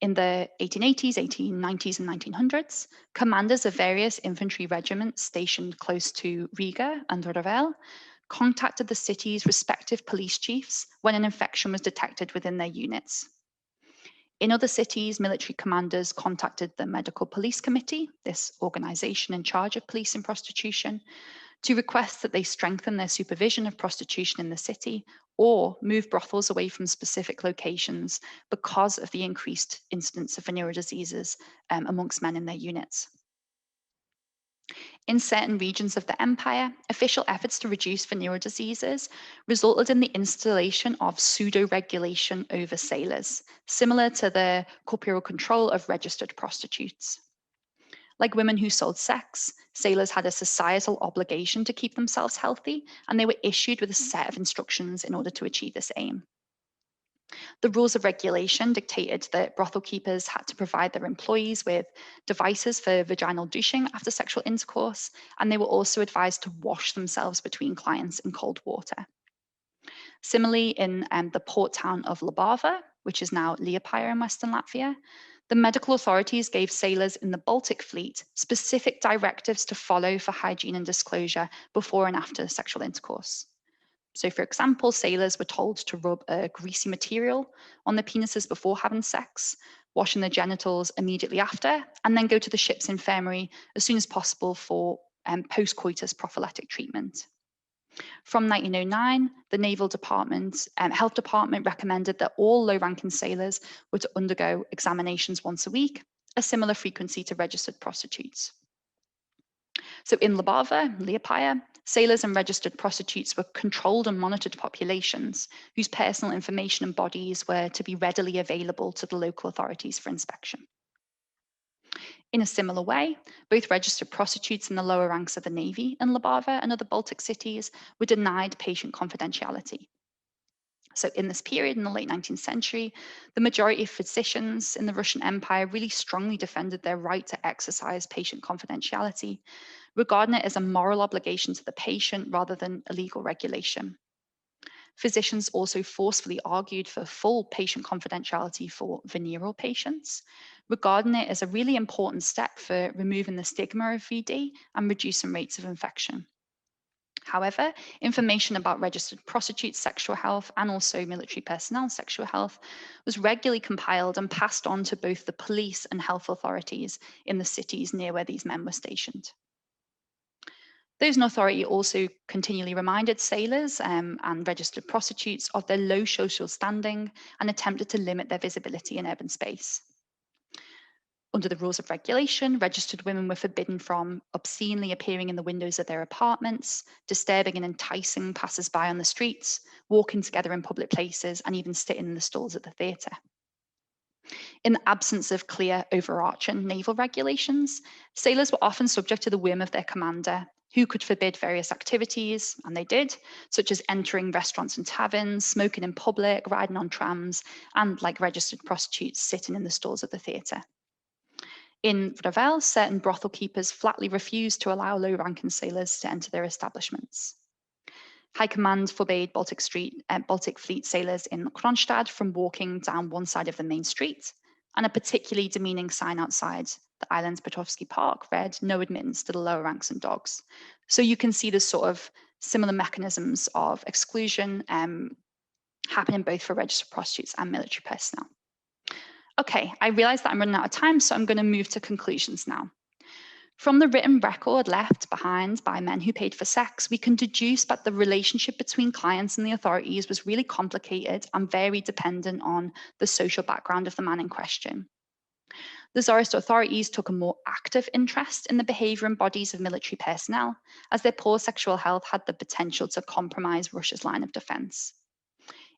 In the 1880s, 1890s, and 1900s, commanders of various infantry regiments stationed close to Riga and Revel contacted the city's respective police chiefs when an infection was detected within their units. In other cities, military commanders contacted the Medical Police Committee, this organization in charge of policing prostitution, to request that they strengthen their supervision of prostitution in the city or move brothels away from specific locations because of the increased incidence of venereal diseases amongst men in their units. In certain regions of the empire, official efforts to reduce venereal diseases resulted in the installation of pseudo-regulation over sailors, similar to the corporeal control of registered prostitutes. Like women who sold sex, sailors had a societal obligation to keep themselves healthy, and they were issued with a set of instructions in order to achieve this aim. The rules of regulation dictated that brothel keepers had to provide their employees with devices for vaginal douching after sexual intercourse, and they were also advised to wash themselves between clients in cold water. Similarly, in the port town of Libava, which is now Liepaja in Western Latvia, the medical authorities gave sailors in the Baltic fleet specific directives to follow for hygiene and disclosure before and after sexual intercourse. So, for example, sailors were told to rub a greasy material on their penises before having sex, washing their genitals immediately after, and then go to the ship's infirmary as soon as possible for post-coitus prophylactic treatment. From 1909, the Naval Health Department recommended that all low-ranking sailors were to undergo examinations once a week, a similar frequency to registered prostitutes. So in Libava, Liepaja, sailors and registered prostitutes were controlled and monitored populations whose personal information and bodies were to be readily available to the local authorities for inspection. In a similar way, both registered prostitutes in the lower ranks of the Navy in Libava and other Baltic cities were denied patient confidentiality. So in this period, in the late 19th century, the majority of physicians in the Russian Empire really strongly defended their right to exercise patient confidentiality, regarding it as a moral obligation to the patient rather than a legal regulation. Physicians also forcefully argued for full patient confidentiality for venereal patients, regarding it as a really important step for removing the stigma of VD and reducing rates of infection. However, information about registered prostitutes' sexual health and also military personnel's sexual health was regularly compiled and passed on to both the police and health authorities in the cities near where these men were stationed. Those in authority also continually reminded sailors and registered prostitutes of their low social standing and attempted to limit their visibility in urban space. Under the rules of regulation, registered women were forbidden from obscenely appearing in the windows of their apartments, disturbing and enticing passers-by on the streets, walking together in public places, and even sitting in the stalls at the theatre. In the absence of clear overarching naval regulations, sailors were often subject to the whim of their commander, who could forbid various activities, and they did, such as entering restaurants and taverns, smoking in public, riding on trams, and, like registered prostitutes, sitting in the stalls at the theatre. In Revel, certain brothel keepers flatly refused to allow low-ranking sailors to enter their establishments. High Command forbade Baltic Fleet sailors in Kronstadt from walking down one side of the main street, and a particularly demeaning sign outside the island's Petrovsky Park read, "No admittance to the lower ranks and dogs." So you can see this sort of similar mechanisms of exclusion happening both for registered prostitutes and military personnel. Okay, I realize that I'm running out of time, so I'm going to move to conclusions now. From the written record left behind by men who paid for sex, we can deduce that the relationship between clients and the authorities was really complicated and very dependent on the social background of the man in question. The Tsarist authorities took a more active interest in the behavior and bodies of military personnel, as their poor sexual health had the potential to compromise Russia's line of defense.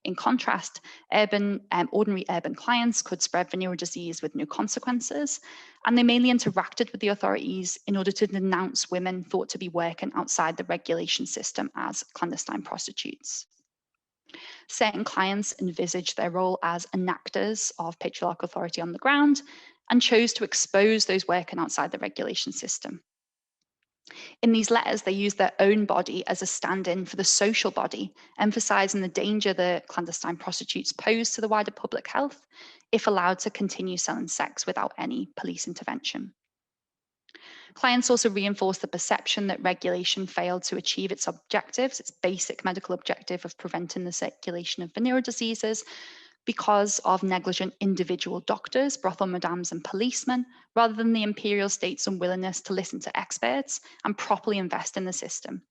In contrast, ordinary urban clients could spread venereal disease with no consequences, and they mainly interacted with the authorities in order to denounce women thought to be working outside the regulation system as clandestine prostitutes. Certain clients envisaged their role as enactors of patriarchal authority on the ground and chose to expose those working outside the regulation system. In these letters, they used their own body as a stand-in for the social body, emphasizing the danger that clandestine prostitutes pose to the wider public health, if allowed to continue selling sex without any police intervention. Clients also reinforce the perception that regulation failed to achieve its objectives, its basic medical objective of preventing the circulation of venereal diseases, because of negligent individual doctors, brothel madams, and policemen, rather than the imperial state's unwillingness to listen to experts and properly invest in the system.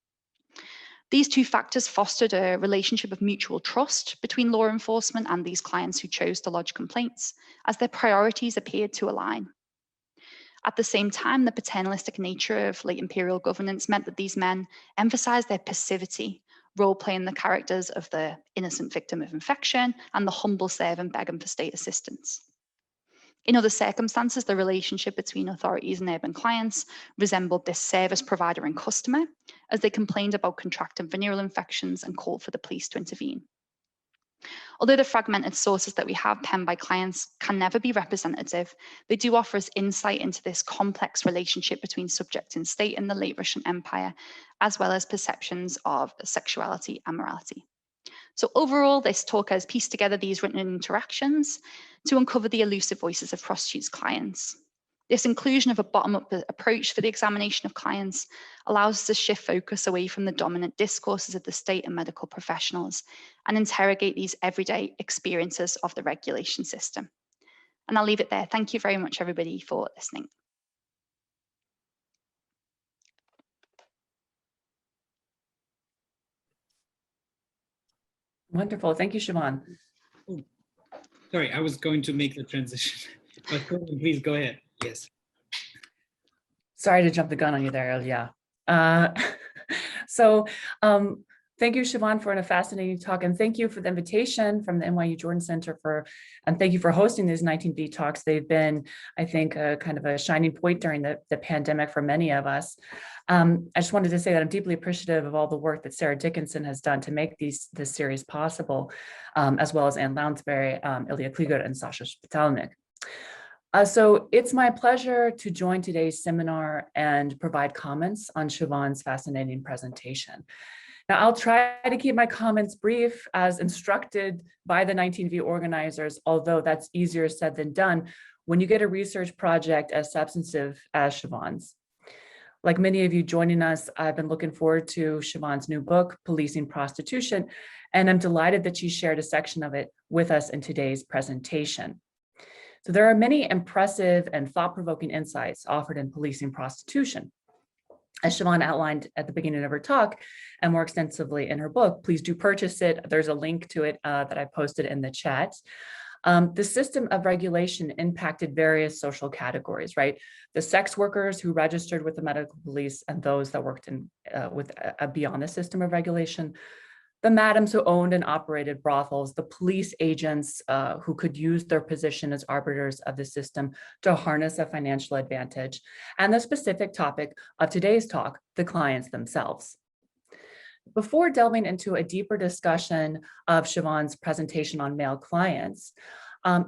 These two factors fostered a relationship of mutual trust between law enforcement and these clients who chose to lodge complaints, as their priorities appeared to align. At the same time, the paternalistic nature of late imperial governance meant that these men emphasized their passivity, role-playing the characters of the innocent victim of infection and the humble servant begging for state assistance. In other circumstances, the relationship between authorities and urban clients resembled this service provider and customer, as they complained about contracting venereal infections and called for the police to intervene. Although the fragmented sources that we have penned by clients can never be representative, they do offer us insight into this complex relationship between subject and state in the late Russian Empire, as well as perceptions of sexuality and morality. So overall, this talk has pieced together these written interactions to uncover the elusive voices of prostitutes' clients. This inclusion of a bottom-up approach for the examination of clients allows us to shift focus away from the dominant discourses of the state and medical professionals and interrogate these everyday experiences of the regulation system. And I'll leave it there. Thank you very much, everybody, for listening. Wonderful. Thank you, Siobhan. Oh, sorry, I was going to make the transition, but please go ahead. Yes. Sorry to jump the gun on you there, yeah. Thank you, Siobhan, for a fascinating talk, and thank you for the invitation from the NYU Jordan Center and thank you for hosting these 19V talks. They've been, I think, kind of a shining point during the pandemic for many of us. I just wanted to say that I'm deeply appreciative of all the work that Sarah Dickinson has done to make this series possible, as well as Anne Lounsbury, Ilya Kliger, and Sasha Spitalnik. So it's my pleasure to join today's seminar and provide comments on Siobhan's fascinating presentation. Now, I'll try to keep my comments brief as instructed by the 19V organizers, although that's easier said than done when you get a research project as substantive as Siobhan's. Like many of you joining us, I've been looking forward to Siobhan's new book, Policing Prostitution, and I'm delighted that she shared a section of it with us in today's presentation. So there are many impressive and thought-provoking insights offered in Policing Prostitution. As Siobhan outlined at the beginning of her talk and more extensively in her book, please do purchase it. There's a link to it that I posted in the chat. The system of regulation impacted various social categories, right? The sex workers who registered with the medical police and those that worked beyond the system of regulation, the madams who owned and operated brothels, the police agents who could use their position as arbiters of the system to harness a financial advantage, and the specific topic of today's talk, the clients themselves. Before delving into a deeper discussion of Siobhan's presentation on male clients,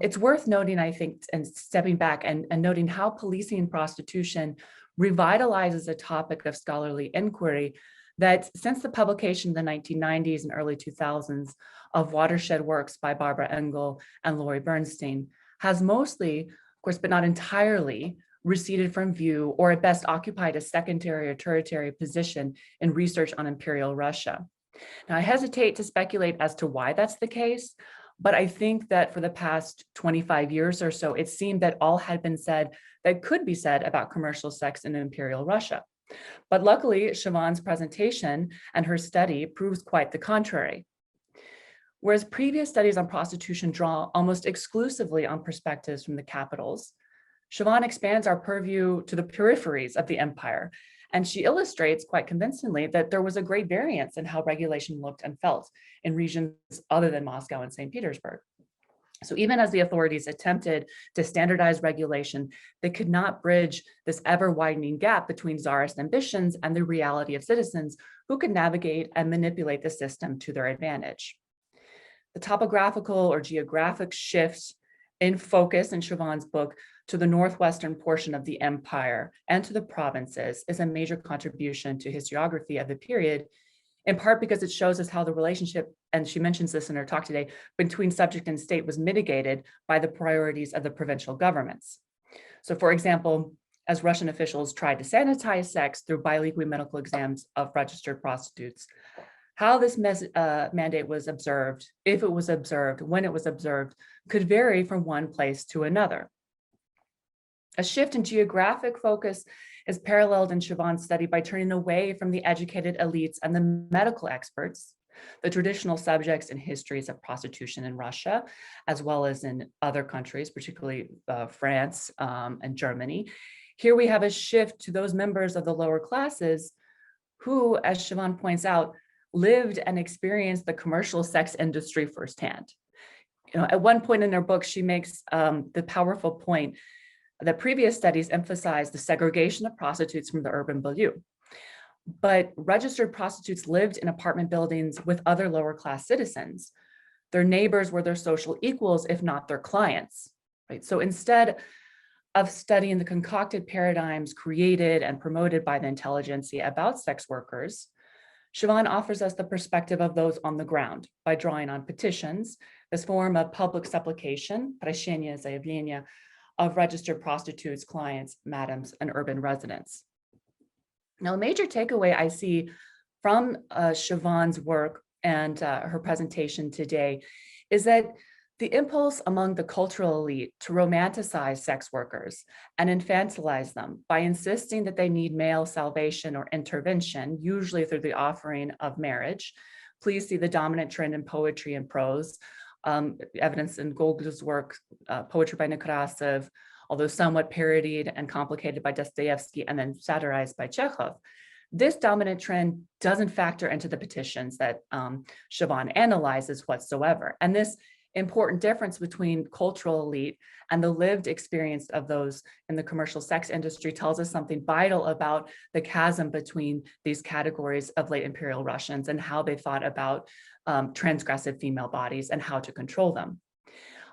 it's worth noting, I think, and stepping back and noting how policing prostitution revitalizes a topic of scholarly inquiry that since the publication in the 1990s and early 2000s of watershed works by Barbara Engel and Laurie Bernstein has mostly, of course, but not entirely, receded from view or at best occupied a secondary or tertiary position in research on Imperial Russia. Now, I hesitate to speculate as to why that's the case, but I think that for the past 25 years or so, it seemed that all had been said that could be said about commercial sex in Imperial Russia. But luckily, Siobhan's presentation and her study proves quite the contrary. Whereas previous studies on prostitution draw almost exclusively on perspectives from the capitals, Siobhan expands our purview to the peripheries of the empire, and she illustrates quite convincingly that there was a great variance in how regulation looked and felt in regions other than Moscow and St. Petersburg. So even as the authorities attempted to standardize regulation, they could not bridge this ever-widening gap between czarist ambitions and the reality of citizens who could navigate and manipulate the system to their advantage. The topographical or geographic shifts in focus in Siobhan's book to the northwestern portion of the empire and to the provinces is a major contribution to historiography of the period, in part because it shows us how the relationship, and she mentions this in her talk today, between subject and state was mitigated by the priorities of the provincial governments. So for example, as Russian officials tried to sanitize sex through biweekly medical exams of registered prostitutes, how this mandate was observed, if it was observed, when it was observed, could vary from one place to another. A shift in geographic focus is paralleled in Siobhan's study by turning away from the educated elites and the medical experts, the traditional subjects and histories of prostitution in Russia, as well as in other countries, particularly France and Germany. Here we have a shift to those members of the lower classes who, as Siobhan points out, lived and experienced the commercial sex industry firsthand. At one point in her book, she makes the powerful point that previous studies emphasize the segregation of prostitutes from the urban milieu. But registered prostitutes lived in apartment buildings with other lower class citizens. Their neighbors were their social equals, if not their clients, right? So instead of studying the concocted paradigms created and promoted by the intelligentsia about sex workers, Siobhan offers us the perspective of those on the ground by drawing on petitions, this form of public supplication, prashenia заявления, of registered prostitutes, clients, madams, and urban residents. Now, a major takeaway I see from Siobhan's work and her presentation today is that the impulse among the cultural elite to romanticize sex workers and infantilize them by insisting that they need male salvation or intervention, usually through the offering of marriage. Please see the dominant trend in poetry and prose, evidence in Gogol's work, Poetry by Nekrasov, although somewhat parodied and complicated by Dostoevsky and then satirized by Chekhov. This dominant trend doesn't factor into the petitions that Siobhan analyzes whatsoever. And this important difference between cultural elite and the lived experience of those in the commercial sex industry tells us something vital about the chasm between these categories of late imperial Russians and how they thought about transgressive female bodies and how to control them.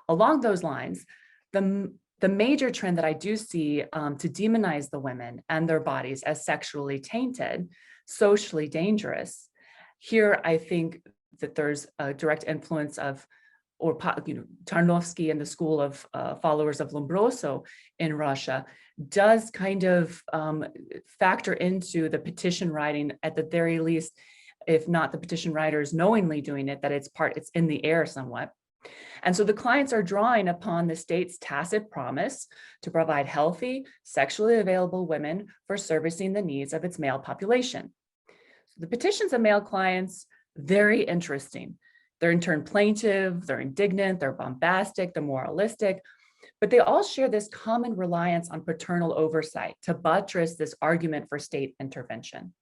Along those lines, the major trend that I do see to demonize the women and their bodies as sexually tainted, socially dangerous. Here, I think that there's a direct influence of, or Tarnovsky and the school of followers of Lombroso in Russia does kind of factor into the petition writing at the very least, if not the petition writers knowingly doing it, that it's in the air somewhat. And so the clients are drawing upon the state's tacit promise to provide healthy, sexually available women for servicing the needs of its male population. So the petitions of male clients, very interesting. They're in turn plaintive, they're indignant, they're bombastic, they're moralistic, but they all share this common reliance on paternal oversight to buttress this argument for state intervention.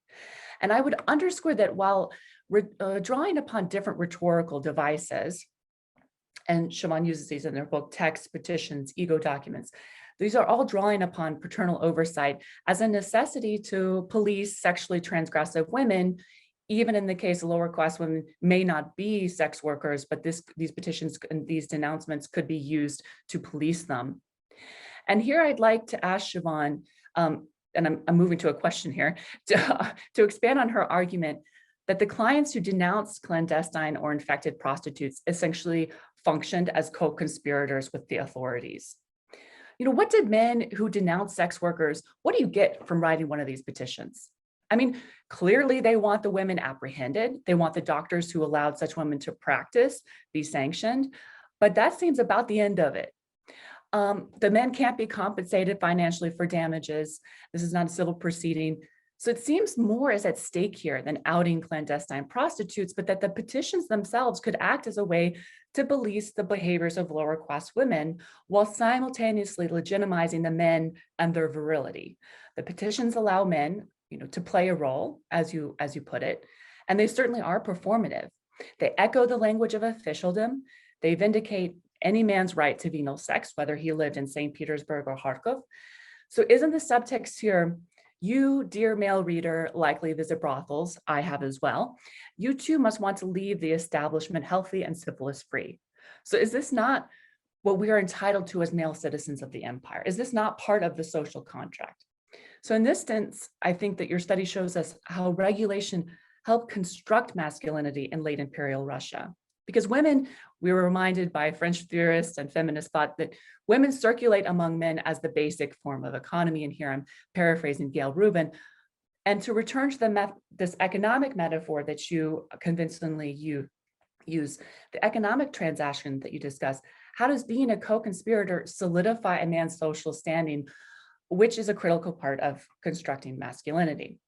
And I would underscore that while drawing upon different rhetorical devices, and Siobhan uses these in their book, texts, petitions, ego documents, these are all drawing upon paternal oversight as a necessity to police sexually transgressive women, even in the case of lower class women may not be sex workers, but these petitions and these denouncements could be used to police them. And here I'd like to ask Siobhan, and I'm moving to a question here, to expand on her argument that the clients who denounced clandestine or infected prostitutes essentially functioned as co-conspirators with the authorities. What did men who denounce sex workers, what do you get from writing one of these petitions? I mean, clearly they want the women apprehended. They want the doctors who allowed such women to practice be sanctioned, but that seems about the end of it. The men can't be compensated financially for damages. This is not a civil proceeding. So it seems more is at stake here than outing clandestine prostitutes, but that the petitions themselves could act as a way to police the behaviors of lower class women while simultaneously legitimizing the men and their virility. The petitions allow men, to play a role, as you put it, and they certainly are performative. They echo the language of officialdom. They vindicate any man's right to venal sex, whether he lived in St. Petersburg or Kharkov. So isn't the subtext here, you, dear male reader, likely visit brothels, I have as well. You too must want to leave the establishment healthy and syphilis-free. So is this not what we are entitled to as male citizens of the empire? Is this not part of the social contract? So in this sense, I think that your study shows us how helped construct masculinity in late Imperial Russia. Because women, we were reminded by French theorists and feminists thought that women circulate among men as the basic form of economy. And here I'm paraphrasing Gail Rubin. And to return to this economic metaphor that you convincingly use, the economic transaction that you discuss, how does being a co-conspirator solidify a man's social standing, which is a critical part of constructing masculinity?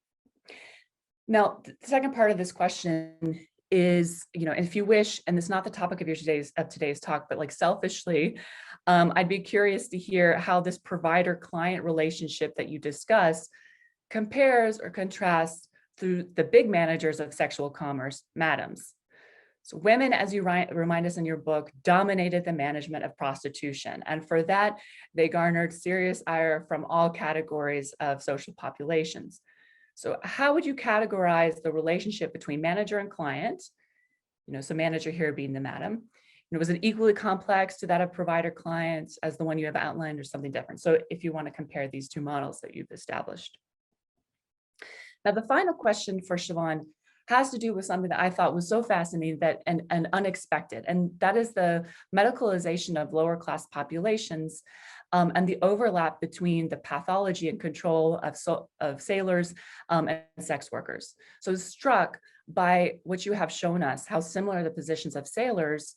Now, the second part of this question is, if you wish, and it's not the topic of today's talk, but like selfishly, I'd be curious to hear how this provider-client relationship that you discuss compares or contrasts through the big managers of sexual commerce, madams. So women, as you remind us in your book, dominated the management of prostitution. And for that, they garnered serious ire from all categories of social populations. So how would you categorize the relationship between manager and client? So manager here being the madam. Was it equally complex to that of provider clients as the one you have outlined, or something different? So if you want to compare these two models that you've established. Now, the final question for Siobhan has to do with something that I thought was so fascinating and unexpected, and that is the medicalization of lower class populations and the overlap between the pathology and control of sailors and sex workers. So I was struck by what you have shown us, how similar the positions of sailors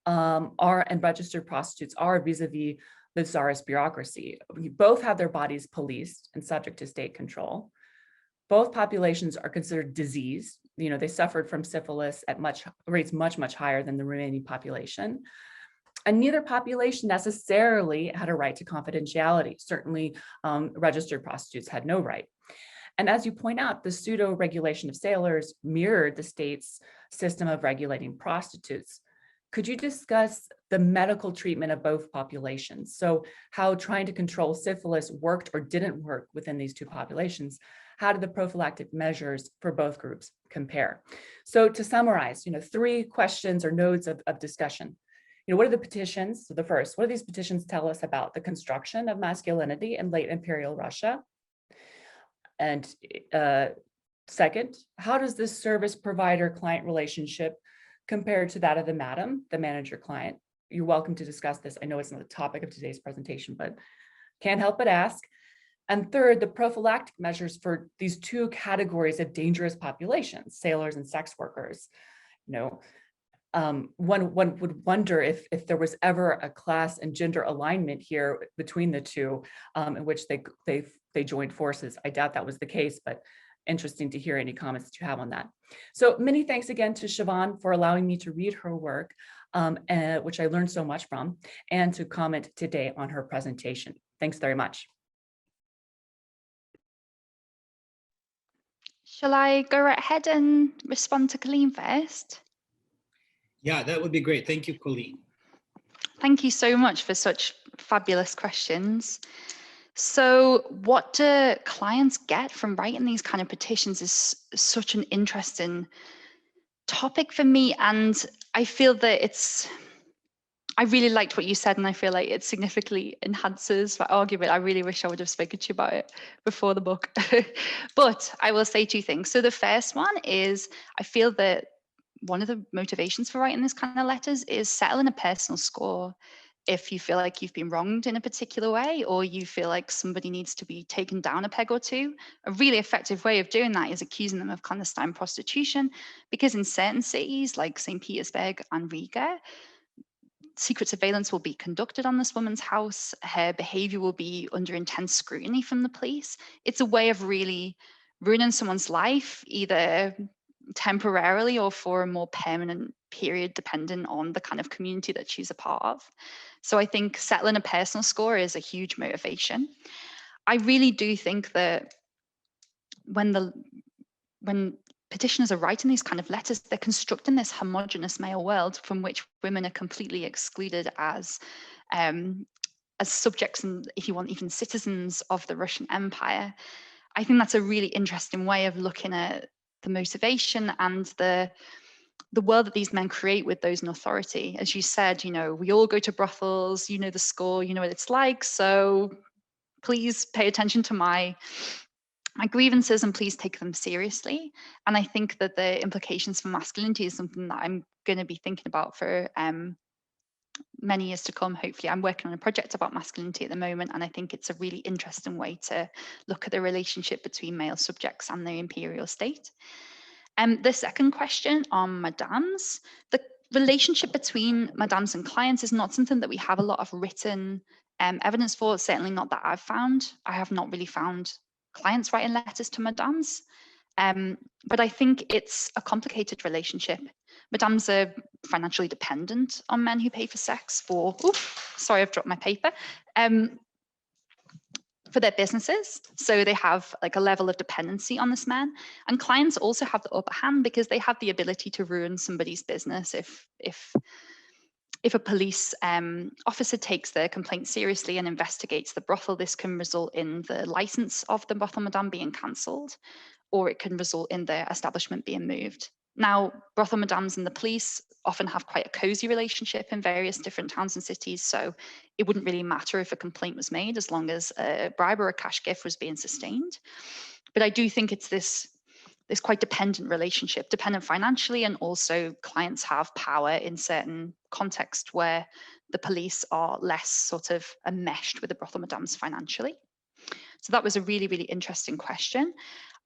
are and registered prostitutes are vis-a-vis the Tsarist bureaucracy. Both have their bodies policed and subject to state control. Both populations are considered diseased. They suffered from syphilis at rates much higher than the remaining population. And neither population necessarily had a right to confidentiality. Certainly, registered prostitutes had no right. And as you point out, the pseudo-regulation of sailors mirrored the state's system of regulating prostitutes. Could you discuss the medical treatment of both populations? So how trying to control syphilis worked or didn't work within these two populations? How did the prophylactic measures for both groups compare? So to summarize, 3 questions or nodes of discussion. What are the petitions? So the first, what do these petitions tell us about the construction of masculinity in late Imperial Russia? And second, how does this service provider-client relationship compare to that of the madam, the manager-client? You're welcome to discuss this. I know it's not the topic of today's presentation, but can't help but ask. And third, the prophylactic measures for these 2 categories of dangerous populations, sailors and sex workers. One would wonder if there was ever a class and gender alignment here between the two, in which they joined forces. I doubt that was the case, but interesting to hear any comments that you have on that. So many thanks again to Siobhan for allowing me to read her work, which I learned so much from, and to comment today on her presentation. Thanks very much. Shall I go right ahead and respond to Colleen first? Yeah, that would be great. Thank you, Colleen. Thank you so much for such fabulous questions. So what do clients get from writing these kind of petitions is such an interesting topic for me. And I feel that I really liked what you said, and I feel like it significantly enhances my argument. I really wish I would have spoken to you about it before the book. But I will say 2 things. So the first one is, I feel that one of the motivations for writing this kind of letters is settling a personal score. If you feel like you've been wronged in a particular way, or you feel like somebody needs to be taken down a peg or 2, a really effective way of doing that is accusing them of clandestine prostitution, because in certain cities like St. Petersburg and Riga, secret surveillance will be conducted on this woman's house. Her behavior will be under intense scrutiny from the police. It's a way of really ruining someone's life, either temporarily or for a more permanent period, depending on the kind of community that she's a part of. So I think settling a personal score is a huge motivation. I really do think that when petitioners are writing these kind of letters, they're constructing this homogenous male world from which women are completely excluded as subjects, and if you want, even citizens of the Russian Empire. I think that's a really interesting way of looking at the motivation and the world that these men create with those in authority. As you said, we all go to brothels, the score, what it's like. So please pay attention to my my grievances, and please take them seriously. And I think that the implications for masculinity is something that I'm going to be thinking about for many years to come. Hopefully, I'm working on a project about masculinity at the moment, and I think it's a really interesting way to look at the relationship between male subjects and the imperial state. The second question on madams, the relationship between madams and clients is not something that we have a lot of written evidence for, certainly not that I've found. I have not really found clients writing letters to madams, but I think it's a complicated relationship. Madams are financially dependent on men who pay for sex for, sorry, I've dropped my paper, for their businesses. So they have like a level of dependency on this man. And clients also have the upper hand because they have the ability to ruin somebody's business if a police officer takes their complaint seriously and investigates the brothel. This can result in the license of the brothel madam being cancelled, or it can result in their establishment being moved. Now, brothel madams and the police often have quite a cozy relationship in various different towns and cities, so it wouldn't really matter if a complaint was made as long as a bribe or a cash gift was being sustained. But I do think it's this quite dependent relationship, dependent financially, and also clients have power in certain contexts where the police are less sort of enmeshed with the brothel madams financially. So that was a really, really interesting question.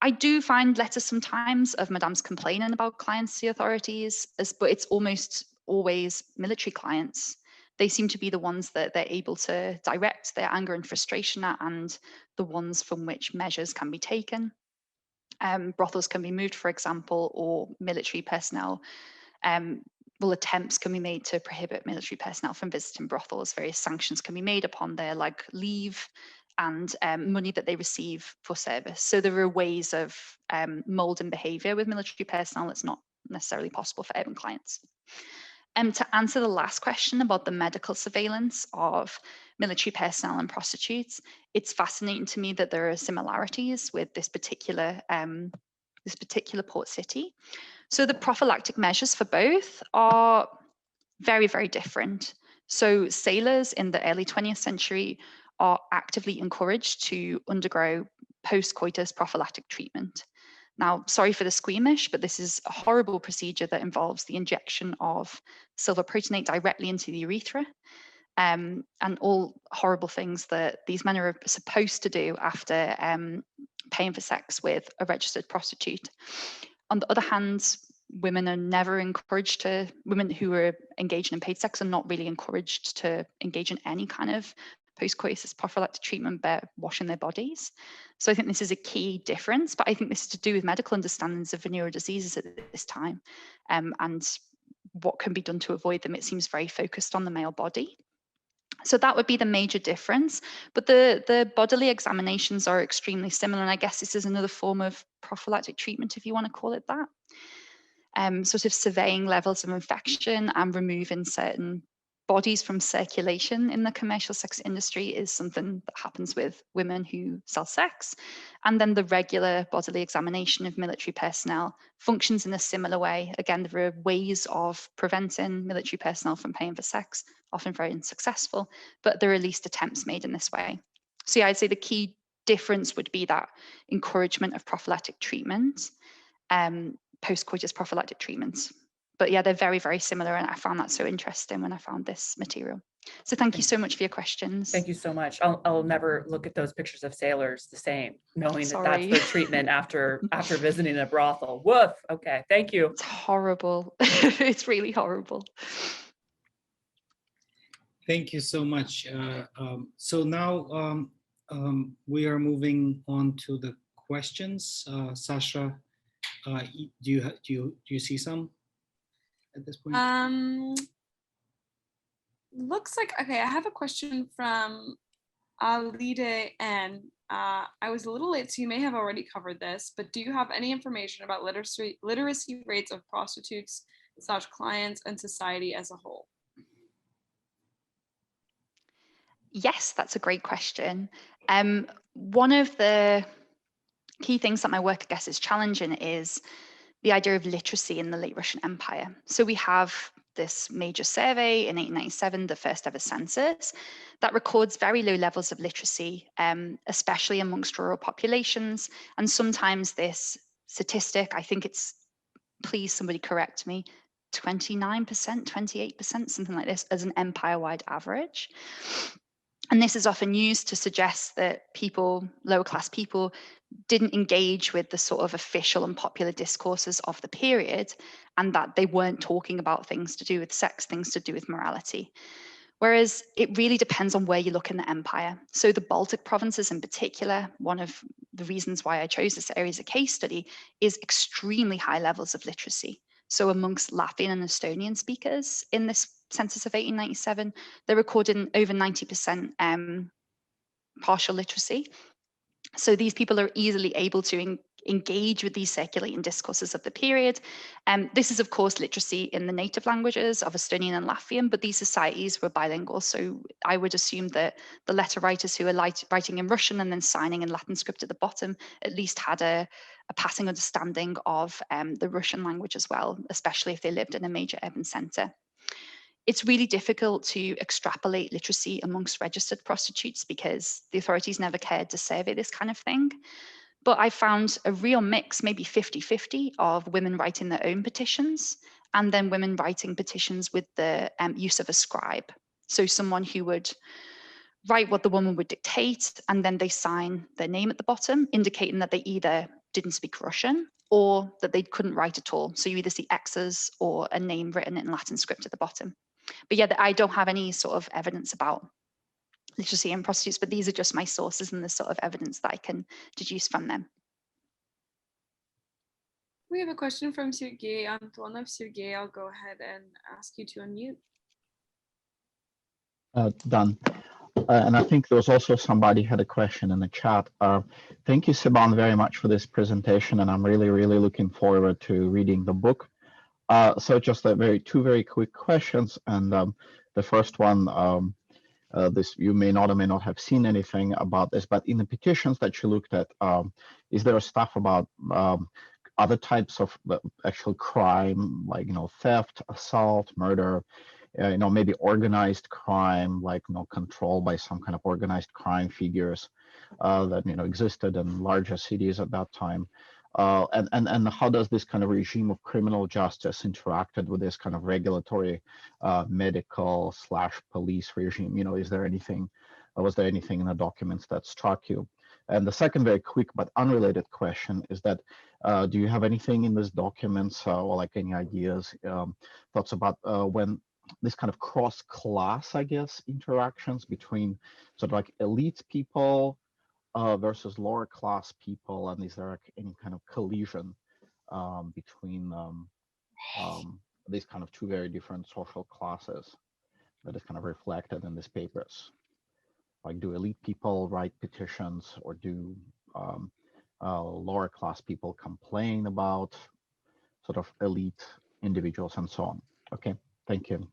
I do find letters sometimes of madams complaining about clients to the authorities, but it's almost always military clients. They seem to be the ones that they're able to direct their anger and frustration at, and the ones from which measures can be taken. Brothels can be moved, for example, or military personnel. Attempts can be made to prohibit military personnel from visiting brothels. Various sanctions can be made upon their leave and money that they receive for service. So there are ways of molding behaviour with military personnel that's not necessarily possible for urban clients. To answer the last question about the medical surveillance of military personnel and prostitutes, it's fascinating to me that there are similarities with this particular port city. So the prophylactic measures for both are very, very different. So sailors in the early 20th century are actively encouraged to undergo post-coitus prophylactic treatment. Now, sorry for the squeamish, but this is a horrible procedure that involves the injection of silver proteinate directly into the urethra, and all horrible things that these men are supposed to do after paying for sex with a registered prostitute. On the other hand, women who are engaging in paid sex are not really encouraged to engage in any kind of post-coitus prophylactic treatment but washing their bodies. So I think this is a key difference, but I think this is to do with medical understandings of venereal diseases at this time, and what can be done to avoid them. It seems very focused on the male body. So that would be the major difference, but the bodily examinations are extremely similar, and I guess this is another form of prophylactic treatment, if you want to call it that. Sort of surveying levels of infection and removing certain bodies from circulation in the commercial sex industry is something that happens with women who sell sex. And then the regular bodily examination of military personnel functions in a similar way. Again, there are ways of preventing military personnel from paying for sex, often very unsuccessful, but there are at least attempts made in this way. So yeah, I'd say the key difference would be that encouragement of prophylactic treatment, post-coitus prophylactic treatments. But yeah, they're very, very similar, and I found that so interesting when I found this material. So thank you so much for your questions. Thank you so much. I'll never look at those pictures of sailors the same, knowing that that's their treatment after visiting a brothel. Woof. Okay, thank you. It's horrible. It's really horrible. Thank you so much. So now we are moving on to the questions. Sasha, do you see some at this point? Looks like, okay, I have a question from Alide, and I was a little late, so you may have already covered this, but do you have any information about literacy rates of prostitutes, clients, and society as a whole? Yes, that's a great question. One of the key things that my work, I guess, is challenging is the idea of literacy in the late Russian Empire. So we have this major survey in 1897, the first ever census, that records very low levels of literacy, especially amongst rural populations. And sometimes this statistic, I think it's, please somebody correct me, 29%, 28%, something like this, as an empire-wide average. And this is often used to suggest that people, lower class people, didn't engage with the sort of official and popular discourses of the period, and that they weren't talking about things to do with sex, things to do with morality. Whereas it really depends on where you look in the empire. So the Baltic provinces in particular, one of the reasons why I chose this area as a case study, is extremely high levels of literacy. So amongst Latvian and Estonian speakers in this census of 1897, they're recording over 90% partial literacy. So these people are easily able to engage with these circulating discourses of the period. This is, of course, literacy in the native languages of Estonian and Latvian, but these societies were bilingual. So I would assume that the letter writers who are writing in Russian and then signing in Latin script at the bottom at least had a passing understanding of the Russian language as well, especially if they lived in a major urban centre. It's really difficult to extrapolate literacy amongst registered prostitutes because the authorities never cared to survey this kind of thing. But I found a real mix, maybe 50-50, of women writing their own petitions and then women writing petitions with the use of a scribe. So someone who would write what the woman would dictate, and then they sign their name at the bottom, indicating that they either didn't speak Russian or that they couldn't write at all. So you either see X's or a name written in Latin script at the bottom. But yeah, I don't have any sort of evidence about literacy in prostitutes, but these are just my sources and the sort of evidence that I can deduce from them. We have a question from Sergey Antonov. Sergey, I'll go ahead and ask you to unmute. Done. And I think there was also somebody had a question in the chat. Thank you, Siobhan, very much for this presentation, and I'm really, really looking forward to reading the book. So just two very quick questions, and the first one, this you may not or may not have seen anything about this, but in the petitions that you looked at, is there stuff about other types of actual crime, like theft, assault, murder? Maybe organized crime, like controlled by some kind of organized crime figures that existed in larger cities at that time, and how does this kind of regime of criminal justice interacted with this kind of regulatory, medical / police regime? Was there anything in the documents that struck you? And the second very quick but unrelated question is that do you have anything in these documents or like any ideas, thoughts about when this kind of cross-class, I guess, interactions between sort of like elite people versus lower class people, and is there any kind of collision between these kind of two very different social classes that is kind of reflected in these papers? Like, do elite people write petitions, or do lower class people complain about sort of elite individuals and so on? Okay, thank you.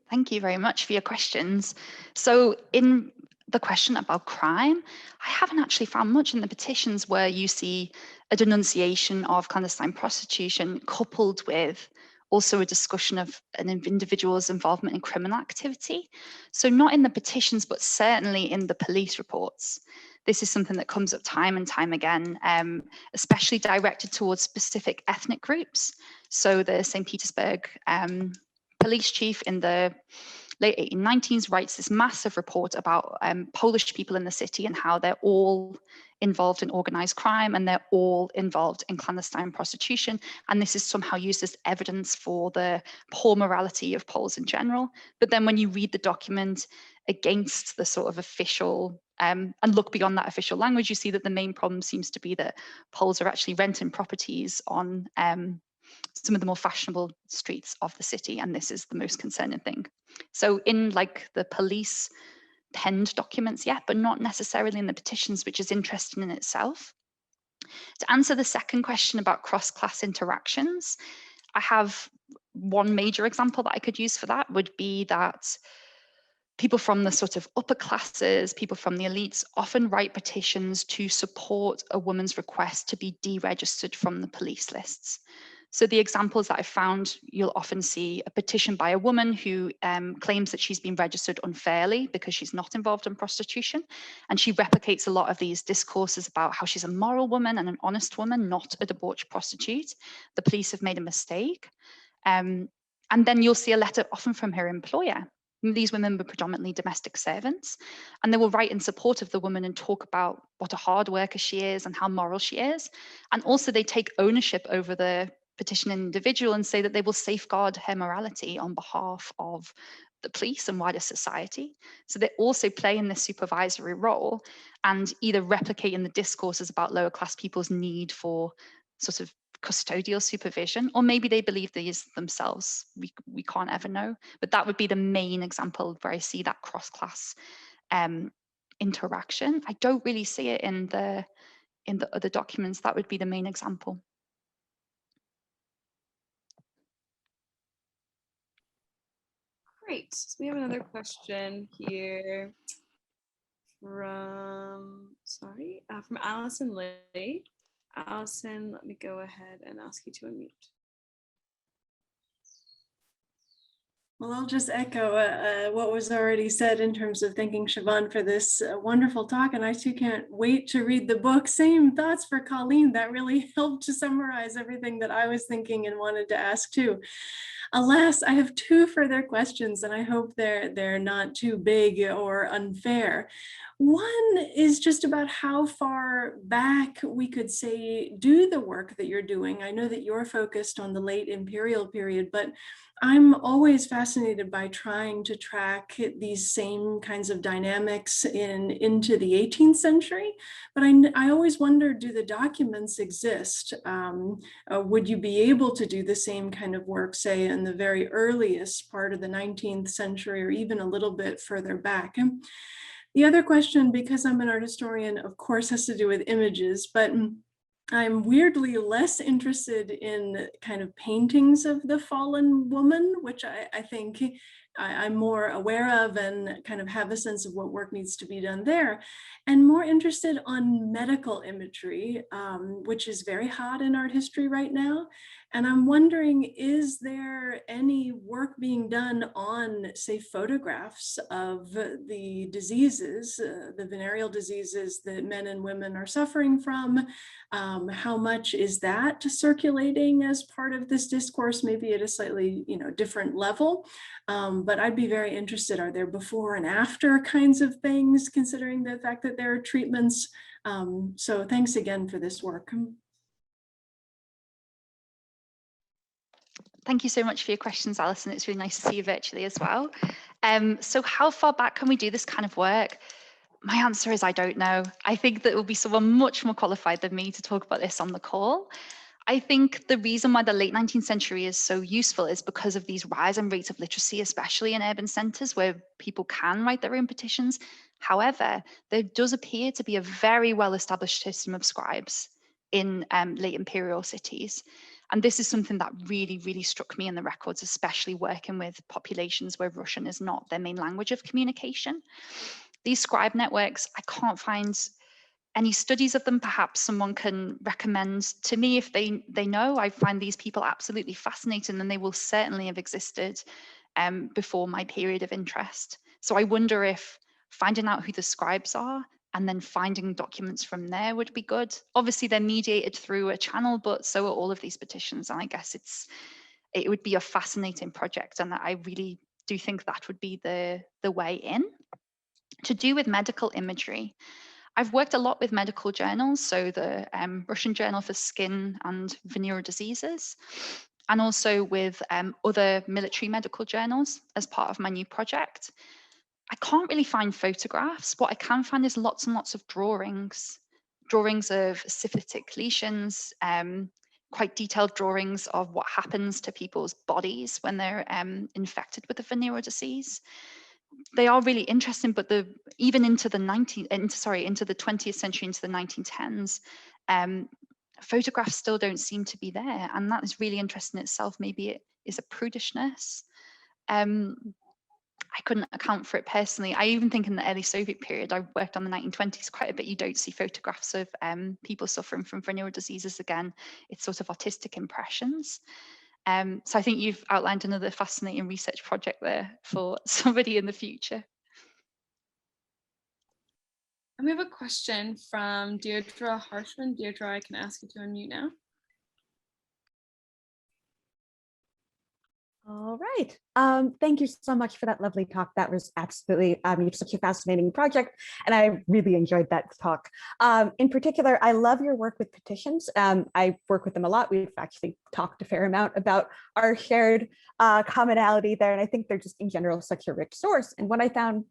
Thank you very much for your questions. So in the question about crime, I haven't actually found much in the petitions where you see a denunciation of clandestine prostitution coupled with also a discussion of an individual's involvement in criminal activity. So not in the petitions, but certainly in the police reports. This is something that comes up time and time again, especially directed towards specific ethnic groups. So the St. Petersburg police chief in the late 1890s writes this massive report about Polish people in the city and how they're all involved in organized crime and they're all involved in clandestine prostitution. And this is somehow used as evidence for the poor morality of Poles in general. But then when you read the document against the sort of official and look beyond that official language, you see that the main problem seems to be that Poles are actually renting properties on some of the more fashionable streets of the city, and this is the most concerning thing. So in like the police penned documents, yeah, but not necessarily in the petitions, which is interesting in itself. To answer the second question about cross-class interactions, I have one major example that I could use for that would be that people from the sort of upper classes, people from the elites often write petitions to support a woman's request to be deregistered from the police lists. So the examples that I found, you'll often see a petition by a woman who claims that she's been registered unfairly because she's not involved in prostitution. And she replicates a lot of these discourses about how she's a moral woman and an honest woman, not a debauched prostitute. The police have made a mistake. And then you'll see a letter often from her employer. These women were predominantly domestic servants, and they will write in support of the woman and talk about what a hard worker she is and how moral she is. And also they take ownership over the petitioning individual and say that they will safeguard her morality on behalf of the police and wider society. So they also play in this supervisory role and either replicate in the discourses about lower class people's need for sort of custodial supervision, or maybe they believe these themselves. We can't ever know, but that would be the main example where I see that cross-class interaction. I don't really see it in the other documents. That would be the main example. Great. So we have another question here from Allison Lee. Allison, let me go ahead and ask you to unmute. Well, I'll just echo what was already said in terms of thanking Siobhan for this wonderful talk. And I too can't wait to read the book. Same thoughts for Colleen. That really helped to summarize everything that I was thinking and wanted to ask too. Alas, I have two further questions, and I hope they're not too big or unfair. One is just about how far back we could say do the work that you're doing. I know that you're focused on the late imperial period, but I'm always fascinated by trying to track these same kinds of dynamics into the 18th century. But I always wonder, do the documents exist? Would you be able to do the same kind of work, say, in the very earliest part of the 19th century or even a little bit further back? The other question, because I'm an art historian, of course, has to do with images, but I'm weirdly less interested in kind of paintings of the fallen woman, which I think I'm more aware of and kind of have a sense of what work needs to be done there, and more interested on medical imagery, which is very hot in art history right now. And I'm wondering, is there any work being done on, say, photographs of the diseases, the venereal diseases that men and women are suffering from? How much is that circulating as part of this discourse, maybe at a slightly different level? But I'd be very interested, are there before and after kinds of things, considering the fact that there are treatments? So thanks again for this work. Thank you so much for your questions, Alison. It's really nice to see you virtually as well. So how far back can we do this kind of work? My answer is I don't know. I think that it will be someone much more qualified than me to talk about this on the call. I think the reason why the late 19th century is so useful is because of these rising rates of literacy, especially in urban centres where people can write their own petitions. However, there does appear to be a very well-established system of scribes in late imperial cities. And this is something that really, really struck me in the records, especially working with populations where Russian is not their main language of communication. These scribe networks, I can't find any studies of them. Perhaps someone can recommend to me if they know. I find these people absolutely fascinating, and they will certainly have existed before my period of interest. So I wonder if finding out who the scribes are and then finding documents from there would be good. Obviously, they're mediated through a channel, but so are all of these petitions. And I guess it would be a fascinating project. And I really do think that would be the way in. To do with medical imagery, I've worked a lot with medical journals, so the Russian Journal for Skin and Venereal Diseases, and also with other military medical journals as part of my new project. I can't really find photographs. What I can find is lots and lots of drawings of syphilitic lesions, quite detailed drawings of what happens to people's bodies when they're infected with a venereal disease. They are really interesting, but even into the 20th century, into the 1910s, photographs still don't seem to be there, and that is really interesting in itself. Maybe it is a prudishness. I couldn't account for it personally. I even think in the early Soviet period, I worked on the 1920s quite a bit. You don't see photographs of people suffering from venereal diseases again. It's sort of artistic impressions. So I think you've outlined another fascinating research project there for somebody in the future. And we have a question from Deirdre Harshman. Deirdre, I can ask you to unmute now. All right. Thank you so much for that lovely talk. That was absolutely, you have such a fascinating project, and I really enjoyed that talk. In particular, I love your work with petitions. I work with them a lot. We've actually talked a fair amount about our shared commonality there, and I think they're just in general such a rich source. And what I found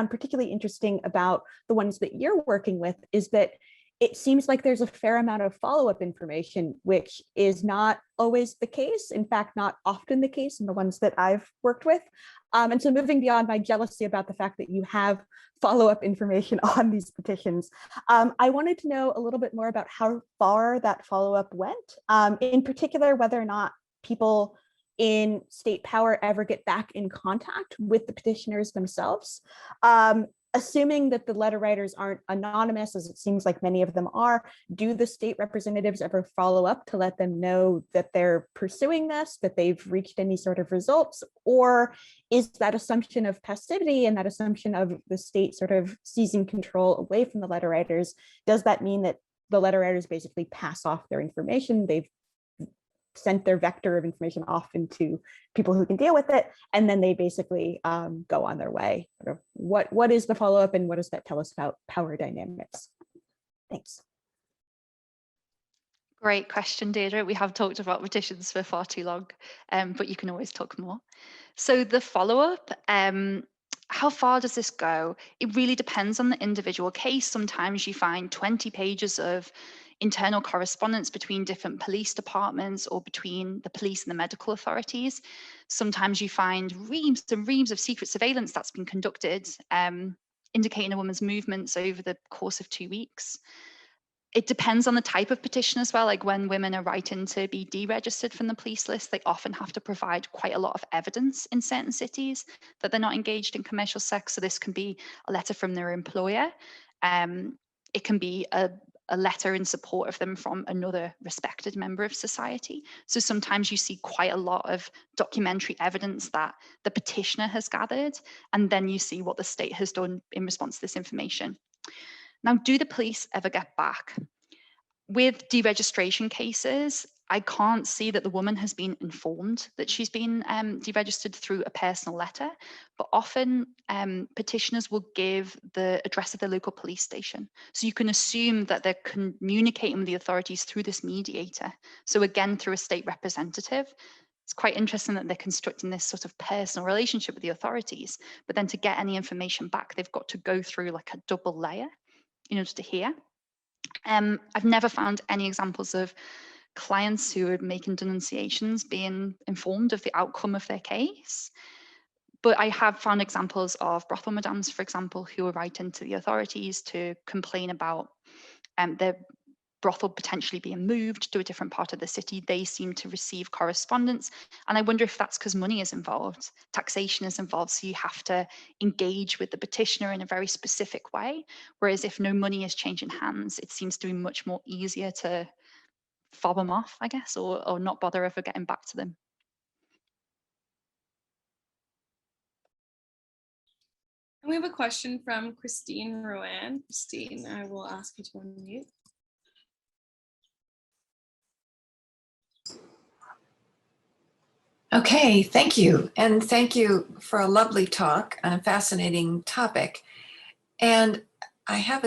particularly interesting about the ones that you're working with is that it seems like there's a fair amount of follow-up information, which is not always the case. In fact, not often the case in the ones that I've worked with. And so moving beyond my jealousy about the fact that you have follow-up information on these petitions, I wanted to know a little bit more about how far that follow-up went. In particular, whether or not people in state power ever get back in contact with the petitioners themselves. Assuming that the letter writers aren't anonymous, as it seems like many of them are, do the state representatives ever follow up to let them know that they're pursuing this, that they've reached any sort of results? Or is that assumption of passivity and that assumption of the state sort of seizing control away from the letter writers, does that mean that the letter writers basically pass off their information? They've sent their vector of information off into people who can deal with it, and then they basically go on their way. What is the follow-up, and what does that tell us about power dynamics? Thanks. Great question, Deirdre. We have talked about petitions for far too long, but you can always talk more. So the follow-up, how far does this go? It really depends on the individual case. Sometimes you find 20 pages of internal correspondence between different police departments or between the police and the medical authorities. Sometimes you find reams and reams of secret surveillance that's been conducted, indicating a woman's movements over the course of 2 weeks. It depends on the type of petition as well. Like when women are writing to be deregistered from the police list, they often have to provide quite a lot of evidence in certain cities that they're not engaged in commercial sex. So this can be a letter from their employer. It can be a letter in support of them from another respected member of society. So sometimes you see quite a lot of documentary evidence that the petitioner has gathered, and then you see what the state has done in response to this information. Now, do the police ever get back? With deregistration cases, I can't see that the woman has been informed that she's been deregistered through a personal letter, but often petitioners will give the address of their local police station. So you can assume that they're communicating with the authorities through this mediator. So again, through a state representative. It's quite interesting that they're constructing this sort of personal relationship with the authorities, but then to get any information back, they've got to go through like a double layer in order to hear. I've never found any examples of clients who are making denunciations being informed of the outcome of their case. But I have found examples of brothel madams, for example, who are writing to the authorities to complain about their brothel potentially being moved to a different part of the city. They seem to receive correspondence. And I wonder if that's because money is involved, taxation is involved. So you have to engage with the petitioner in a very specific way. Whereas if no money is changing hands, it seems to be much more easier to fob them off, I guess, or not bother ever getting back to them. And we have a question from Christine Rowan. Christine, I will ask you to unmute. Okay, thank you. And thank you for a lovely talk on a fascinating topic. And I have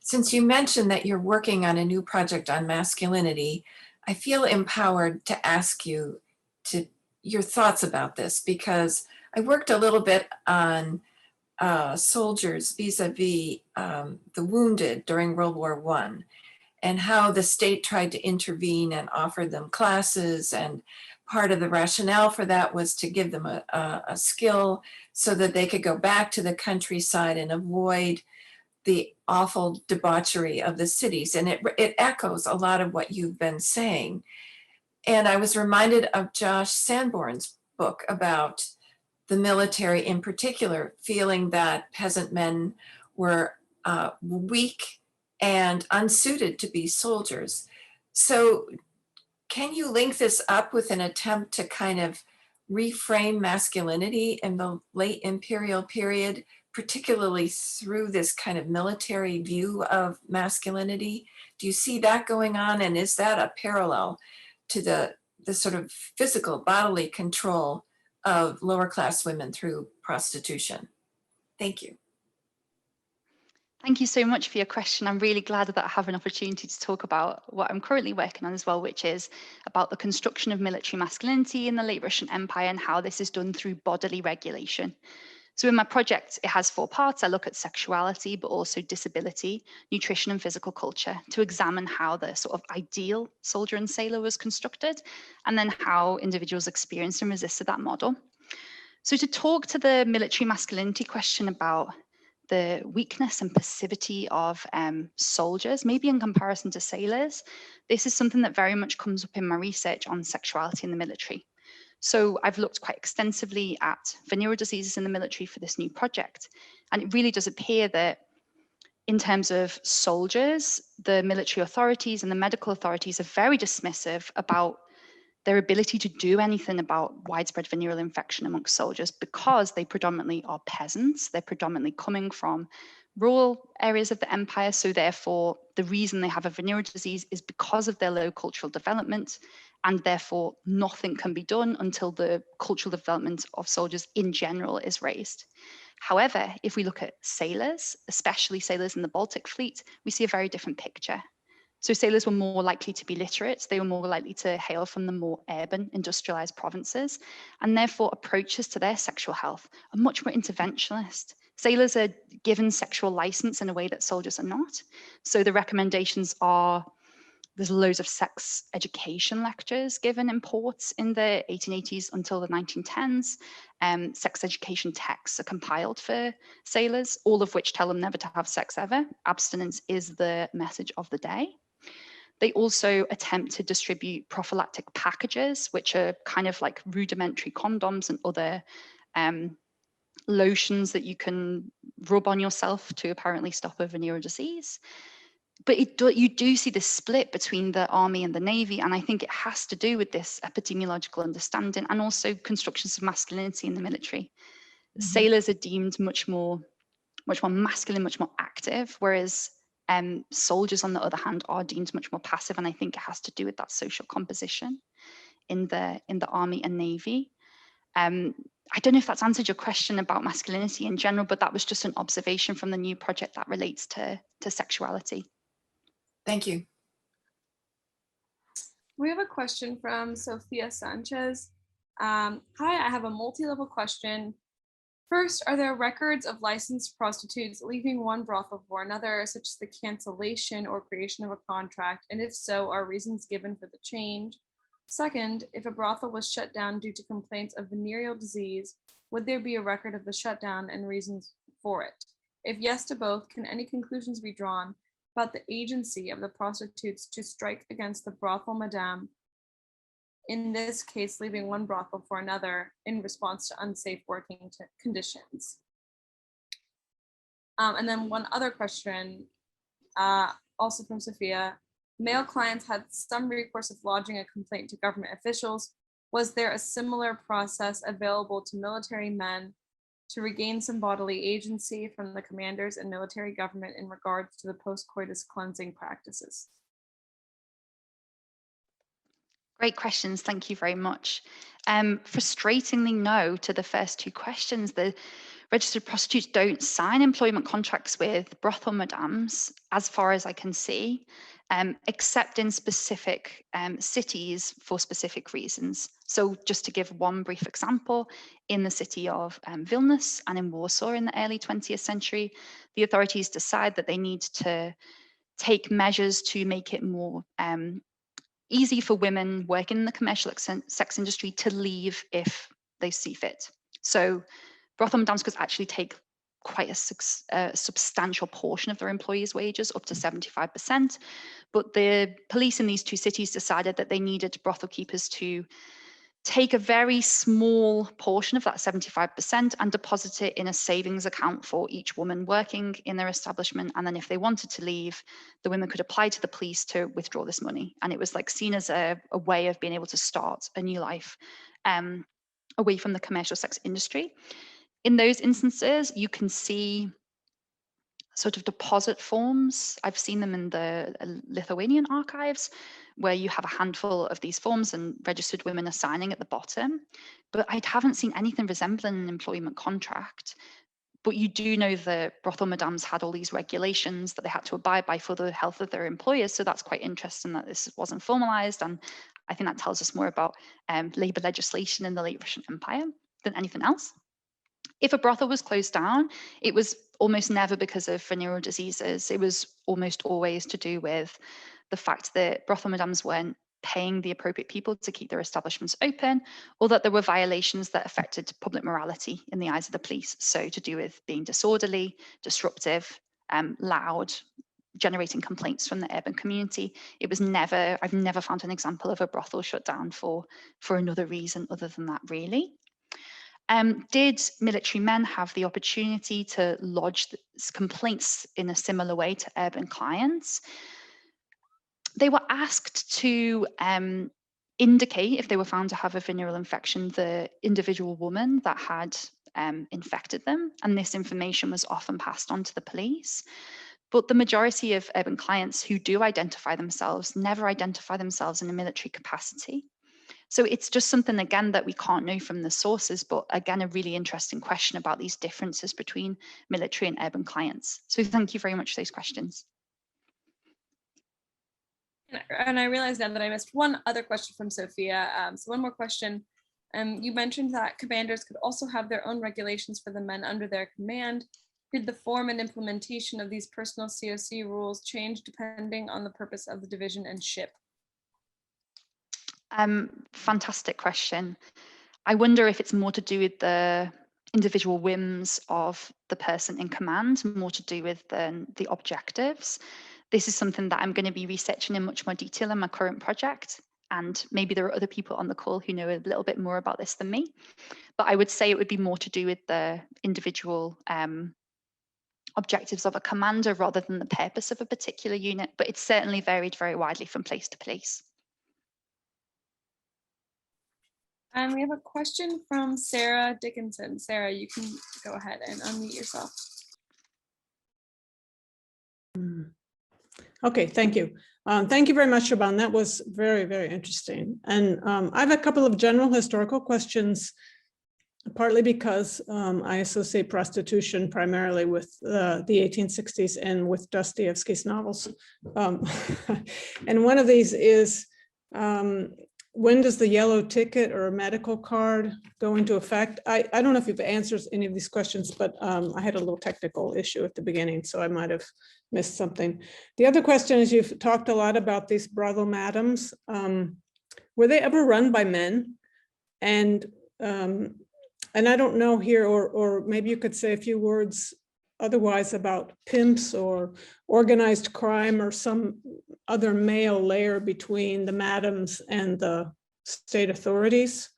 since you mentioned that you're working on a new project on masculinity, I feel empowered to ask you your thoughts about this, because I worked a little bit on soldiers vis-a-vis the wounded during World War I, and how the state tried to intervene and offer them classes, and part of the rationale for that was to give them a skill so that they could go back to the countryside and avoid the awful debauchery of the cities. And it echoes a lot of what you've been saying. And I was reminded of Josh Sanborn's book about the military in particular, feeling that peasant men were weak and unsuited to be soldiers. So can you link this up with an attempt to kind of reframe masculinity in the late imperial period, particularly through this kind of military view of masculinity? Do you see that going on? And is that a parallel to the sort of physical bodily control of lower class women through prostitution? Thank you. Thank you so much for your question. I'm really glad that I have an opportunity to talk about what I'm currently working on as well, which is about the construction of military masculinity in the late Russian Empire and how this is done through bodily regulation. So in my project, it has 4 parts. I look at sexuality, but also disability, nutrition, and physical culture to examine how the sort of ideal soldier and sailor was constructed, and then how individuals experienced and resisted that model. So to talk to the military masculinity question about the weakness and passivity of soldiers, maybe in comparison to sailors, this is something that very much comes up in my research on sexuality in the military. So I've looked quite extensively at venereal diseases in the military for this new project. And it really does appear that in terms of soldiers, the military authorities and the medical authorities are very dismissive about their ability to do anything about widespread venereal infection amongst soldiers because they predominantly are peasants. They're predominantly coming from rural areas of the empire. So therefore, the reason they have a venereal disease is because of their low cultural development. And therefore, nothing can be done until the cultural development of soldiers in general is raised. However, if we look at sailors, especially sailors in the Baltic fleet, we see a very different picture. So sailors were more likely to be literate. They were more likely to hail from the more urban, industrialized provinces, and therefore approaches to their sexual health are much more interventionist. Sailors are given sexual license in a way that soldiers are not. So the recommendations are, there's loads of sex education lectures given in ports in the 1880s until the 1910s. Sex education texts are compiled for sailors, all of which tell them never to have sex ever. Abstinence is the message of the day. They also attempt to distribute prophylactic packages, which are kind of like rudimentary condoms and other lotions that you can rub on yourself to apparently stop a venereal disease. But you do see this split between the army and the navy, and I think it has to do with this epidemiological understanding and also constructions of masculinity in the military. Sailors are deemed much more masculine, much more active, whereas soldiers, on the other hand, are deemed much more passive, and I think it has to do with that social composition in the army and navy. I don't know if that's answered your question about masculinity in general, but that was just an observation from the new project that relates to sexuality. Thank you. We have a question from Sophia Sanchez. Hi, I have a multi-level question. First, are there records of licensed prostitutes leaving one brothel for another, such as the cancellation or creation of a contract? And if so, are reasons given for the change? Second, if a brothel was shut down due to complaints of venereal disease, would there be a record of the shutdown and reasons for it? If yes to both, can any conclusions be drawn about the agency of the prostitutes to strike against the brothel madame, in this case leaving one brothel for another in response to unsafe working conditions? And then one other question, also from Sophia. Male clients had some recourse of lodging a complaint to government officials. Was there a similar process available to military men to regain some bodily agency from the commanders and military government in regards to the post-coitus cleansing practices? Great questions, thank you very much. Frustratingly no to the first 2 questions. The registered prostitutes don't sign employment contracts with brothel madams, as far as I can see, except in specific cities for specific reasons. So just to give one brief example, in the city of Vilnius and in Warsaw in the early 20th century, the authorities decide that they need to take measures to make it more easy for women working in the commercial sex industry to leave if they see fit. So brothel madams could actually take quite a substantial portion of their employees' wages, up to 75%. But the police in these 2 cities decided that they needed brothel keepers to take a very small portion of that 75% and deposit it in a savings account for each woman working in their establishment. And then if they wanted to leave, the women could apply to the police to withdraw this money. And it was like seen as a way of being able to start a new life away from the commercial sex industry. In those instances, you can see sort of deposit forms. I've seen them in the Lithuanian archives, where you have a handful of these forms and registered women are signing at the bottom. But I haven't seen anything resembling an employment contract. But you do know the brothel madams had all these regulations that they had to abide by for the health of their employers. So that's quite interesting that this wasn't formalized. And I think that tells us more about labor legislation in the late Russian Empire than anything else. If a brothel was closed down, it was almost never because of venereal diseases. It was almost always to do with the fact that brothel madams weren't paying the appropriate people to keep their establishments open, or that there were violations that affected public morality in the eyes of the police. So to do with being disorderly, disruptive, loud, generating complaints from the urban community. It was never, I've never found an example of a brothel shut down for another reason other than that, really. Did military men have the opportunity to lodge complaints in a similar way to urban clients? They were asked to indicate, if they were found to have a venereal infection, the individual woman that had infected them, and this information was often passed on to the police. But the majority of urban clients who do identify themselves never identify themselves in a military capacity. So it's just something, again, that we can't know from the sources, but again, a really interesting question about these differences between military and urban clients. So thank you very much for those questions. And I realized now that I missed one other question from Sophia. So one more question. You mentioned that commanders could also have their own regulations for the men under their command. Did the form and implementation of these personal COC rules change depending on the purpose of the division and ship? Fantastic question. I wonder if it's more to do with the individual whims of the person in command, more to do with the objectives. This is something that I'm going to be researching in much more detail in my current project. And maybe there are other people on the call who know a little bit more about this than me. But I would say it would be more to do with the individual objectives of a commander rather than the purpose of a particular unit. But it's certainly varied very widely from place to place. And we have a question from Sarah Dickinson. Sarah, you can go ahead and unmute yourself. Okay, thank you. Thank you very much, Siobhan. That was very, very interesting. And I have a couple of general historical questions, partly because I associate prostitution primarily with the 1860s and with Dostoevsky's novels. And one of these is, when does the yellow ticket or a medical card go into effect? I don't know if you've answered any of these questions, but I had a little technical issue at the beginning, so I might have missed something. The other question is, you've talked a lot about these brothel madams. Were they ever run by men? And I don't know here, or maybe you could say a few words otherwise about pimps or organized crime or some other male layer between the madams and the state authorities.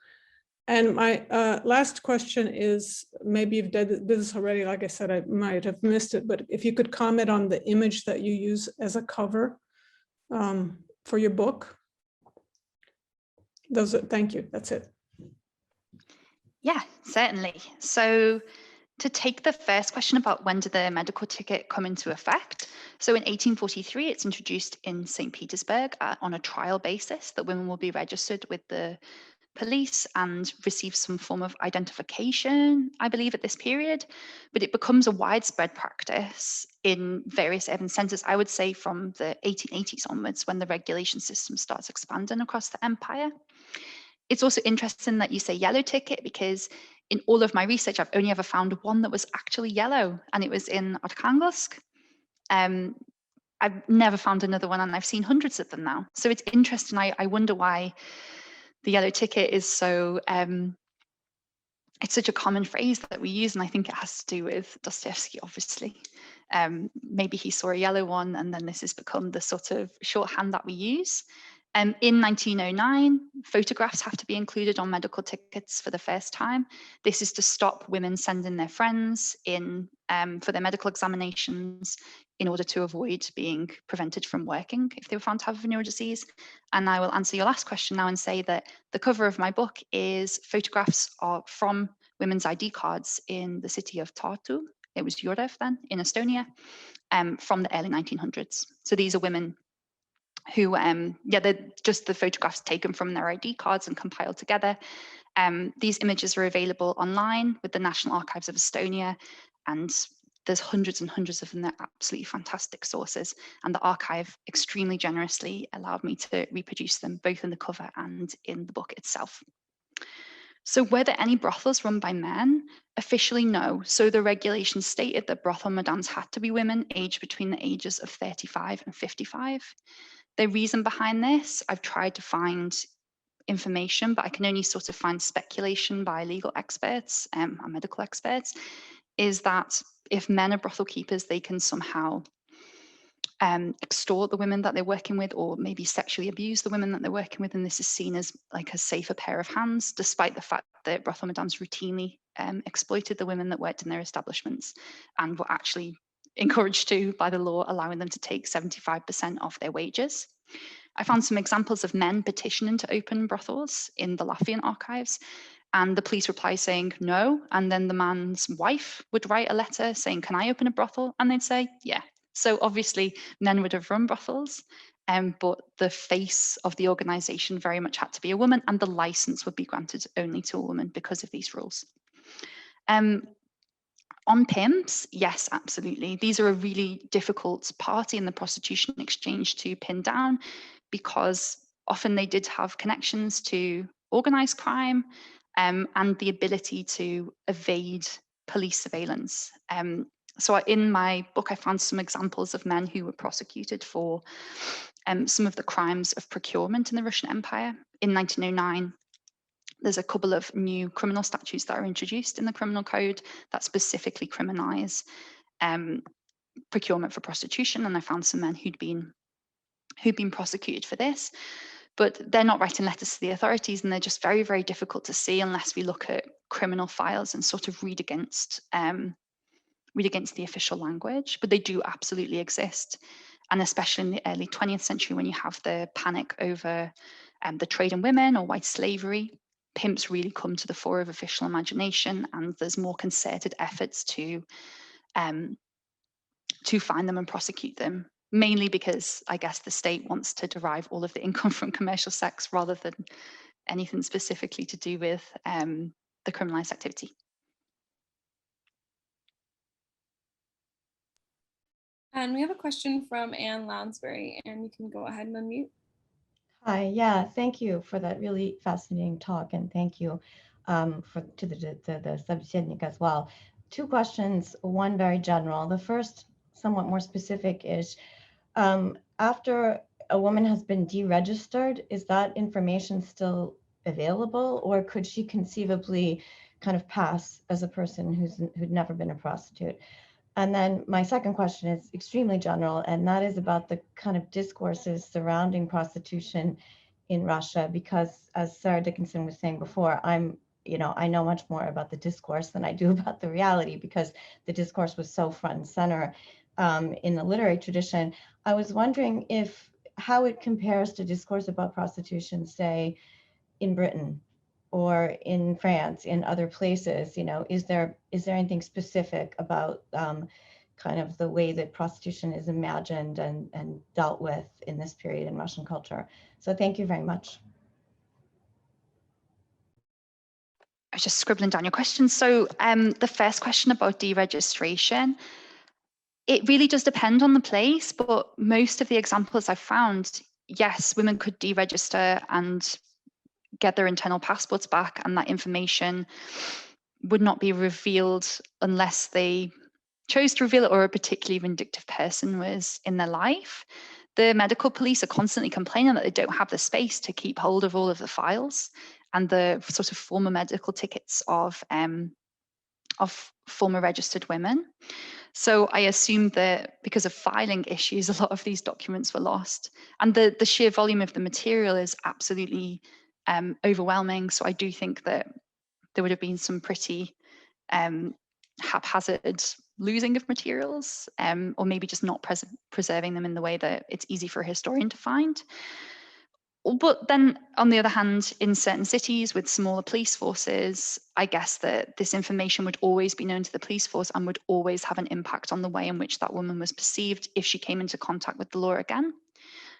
And my last question is, maybe you've done this already, like I said, I might have missed it, but if you could comment on the image that you use as a cover for your book. Thank you, that's it. Yeah, certainly. So to take the first question about when did the medical ticket come into effect? So in 1843, it's introduced in St. Petersburg on a trial basis that women will be registered with the police and receive some form of identification, I believe, at this period. But it becomes a widespread practice in various urban centres, I would say from the 1880s onwards, when the regulation system starts expanding across the empire. It's also interesting that you say yellow ticket, because in all of my research, I've only ever found one that was actually yellow, and it was in Arkhangelsk. I've never found another one, and I've seen hundreds of them now. So it's interesting. I wonder why the yellow ticket is so, it's such a common phrase that we use, and I think it has to do with Dostoevsky, obviously. Maybe he saw a yellow one, and then this has become the sort of shorthand that we use. In 1909, photographs have to be included on medical tickets for the first time. This is to stop women sending their friends in for their medical examinations in order to avoid being prevented from working if they were found to have venereal disease. And I will answer your last question now and say that the cover of my book is photographs from women's ID cards in the city of Tartu. It was Yurev then, in Estonia, from the early 1900s. So these are women who, they're just the photographs taken from their ID cards and compiled together. These images are available online with the National Archives of Estonia, and there's hundreds and hundreds of them. They're absolutely fantastic sources, and the archive extremely generously allowed me to reproduce them both in the cover and in the book itself. So were there any brothels run by men? Officially, no. So the regulations stated that brothel madams had to be women aged between the ages of 35 and 55. The reason behind this, I've tried to find information, but I can only sort of find speculation by legal experts and medical experts, is that if men are brothel keepers, they can somehow extort the women that they're working with, or maybe sexually abuse the women that they're working with, and this is seen as like a safer pair of hands, despite the fact that brothel madams routinely exploited the women that worked in their establishments and were actually encouraged to by the law, allowing them to take 75% off their wages. I found some examples of men petitioning to open brothels in the Latvian archives, and the police reply saying no, and then the man's wife would write a letter saying, "Can I open a brothel?" And they'd say, "Yeah." So obviously men would have run brothels, but the face of the organization very much had to be a woman, and the license would be granted only to a woman because of these rules. On pimps, yes, absolutely. These are a really difficult party in the prostitution exchange to pin down, because often they did have connections to organized crime and the ability to evade police surveillance. So in my book, I found some examples of men who were prosecuted for some of the crimes of procurement in the Russian Empire. In 1909, there's a couple of new criminal statutes that are introduced in the criminal code that specifically criminalize procurement for prostitution, and I found some men who'd been prosecuted for this, but they're not writing letters to the authorities, and they're just very, very difficult to see unless we look at criminal files and sort of read against the official language. But they do absolutely exist, and especially in the early 20th century, when you have the panic over the trade in women or white slavery, pimps really come to the fore of official imagination, and there's more concerted efforts to find them and prosecute them, mainly because I guess the state wants to derive all of the income from commercial sex rather than anything specifically to do with the criminalized activity. And we have a question from Anne Lounsbury, and you can go ahead and unmute. Hi, yeah, thank you for that really fascinating talk, and thank you to the subsednik as well. Two questions, one very general. The first, somewhat more specific, is after a woman has been deregistered, is that information still available, or could she conceivably kind of pass as a person who'd never been a prostitute? And then my second question is extremely general, and that is about the kind of discourses surrounding prostitution in Russia, because as Sarah Dickinson was saying before, I know much more about the discourse than I do about the reality, because the discourse was so front and center in the literary tradition. I was wondering how it compares to discourse about prostitution, say, in Britain or in France, in other places. Is there anything specific about kind of the way that prostitution is imagined and dealt with in this period in Russian culture? So thank you very much. I was just scribbling down your questions. So the first question about deregistration, it really does depend on the place, but most of the examples I've found, yes, women could deregister and get their internal passports back, and that information would not be revealed unless they chose to reveal it or a particularly vindictive person was in their life. The medical police are constantly complaining that they don't have the space to keep hold of all of the files and the sort of former medical tickets of former registered women. So I assume that because of filing issues, a lot of these documents were lost. And the sheer volume of the material is absolutely overwhelming. So I do think that there would have been some pretty haphazard losing of materials, or maybe just not preserving them in the way that it's easy for a historian to find. But then, on the other hand, in certain cities with smaller police forces, I guess that this information would always be known to the police force and would always have an impact on the way in which that woman was perceived if she came into contact with the law again.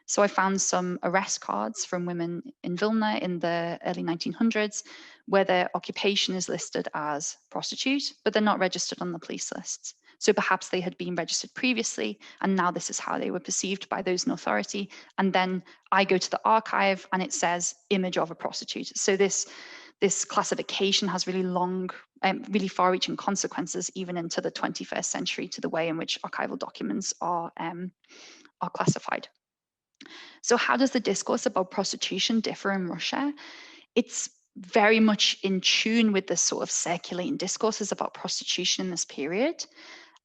So I found some arrest cards from women in Vilna in the early 1900s, where their occupation is listed as prostitute, but they're not registered on the police lists. So perhaps they had been registered previously, and now this is how they were perceived by those in authority. And then I go to the archive and it says image of a prostitute. So this classification has really long, really far-reaching consequences even into the 21st century to the way in which archival documents are classified. So how does the discourse about prostitution differ in Russia? It's very much in tune with the sort of circulating discourses about prostitution in this period.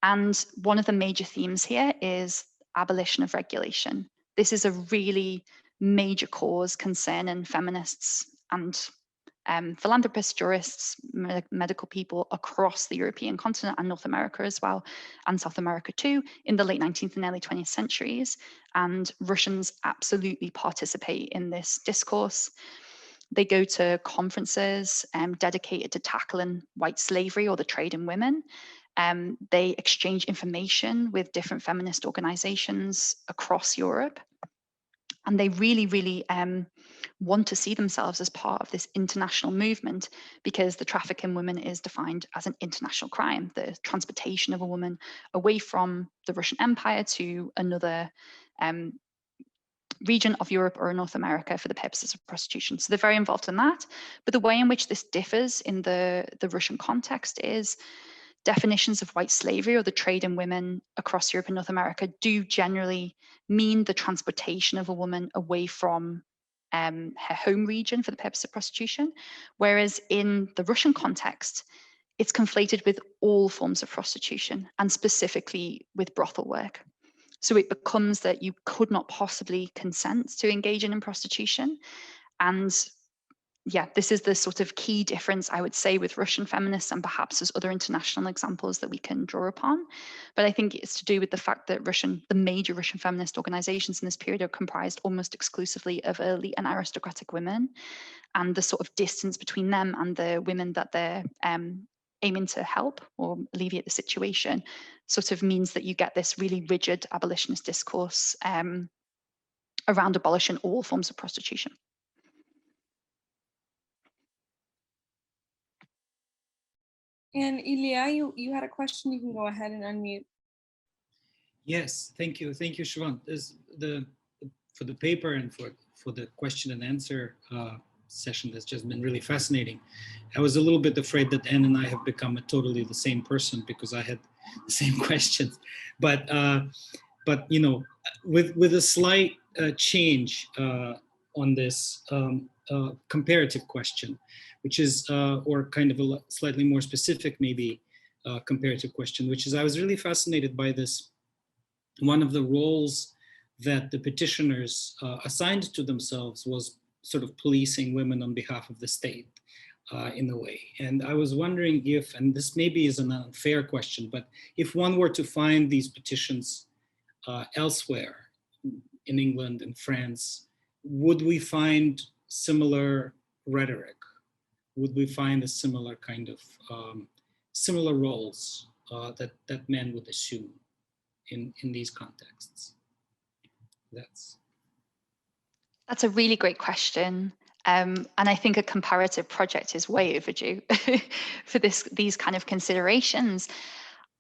And one of the major themes here is abolition of regulation. This is a really major cause concerning feminists and philanthropists, jurists, medical people across the European continent and North America as well, and South America too, in the late 19th and early 20th centuries. And Russians absolutely participate in this discourse. They go to conferences dedicated to tackling white slavery or the trade in women. They exchange information with different feminist organizations across Europe. And they really, really want to see themselves as part of this international movement, because the traffic in women is defined as an international crime, the transportation of a woman away from the Russian Empire to another region of Europe or North America for the purposes of prostitution. So they're very involved in that. But the way in which this differs in the Russian context is definitions of white slavery or the trade in women across Europe and North America do generally mean the transportation of a woman away from her home region for the purpose of prostitution. Whereas in the Russian context, it's conflated with all forms of prostitution and specifically with brothel work. So it becomes that you could not possibly consent to engaging in prostitution. And yeah, this is the sort of key difference, I would say, with Russian feminists, and perhaps there's other international examples that we can draw upon. But I think it's to do with the fact that the major Russian feminist organizations in this period are comprised almost exclusively of elite and aristocratic women. And the sort of distance between them and the women that they're aiming to help or alleviate the situation sort of means that you get this really rigid abolitionist discourse around abolishing all forms of prostitution. And Ilya, you had a question. You can go ahead and unmute. Yes, thank you, Siobhan. For the paper and for the question and answer session that's just been really fascinating. I was a little bit afraid that Anne and I have become totally the same person because I had the same questions, but you know, with a slight change on this comparative question, which is, or kind of a slightly more specific, maybe comparative question, which is, I was really fascinated by this. One of the roles that the petitioners assigned to themselves was sort of policing women on behalf of the state in a way. And I was wondering if, and this maybe is an unfair question, but if one were to find these petitions elsewhere in England and France, would we find similar rhetoric? Would we find a similar kind of, similar roles that men would assume in these contexts? That's a really great question. And I think a comparative project is way overdue for these kind of considerations.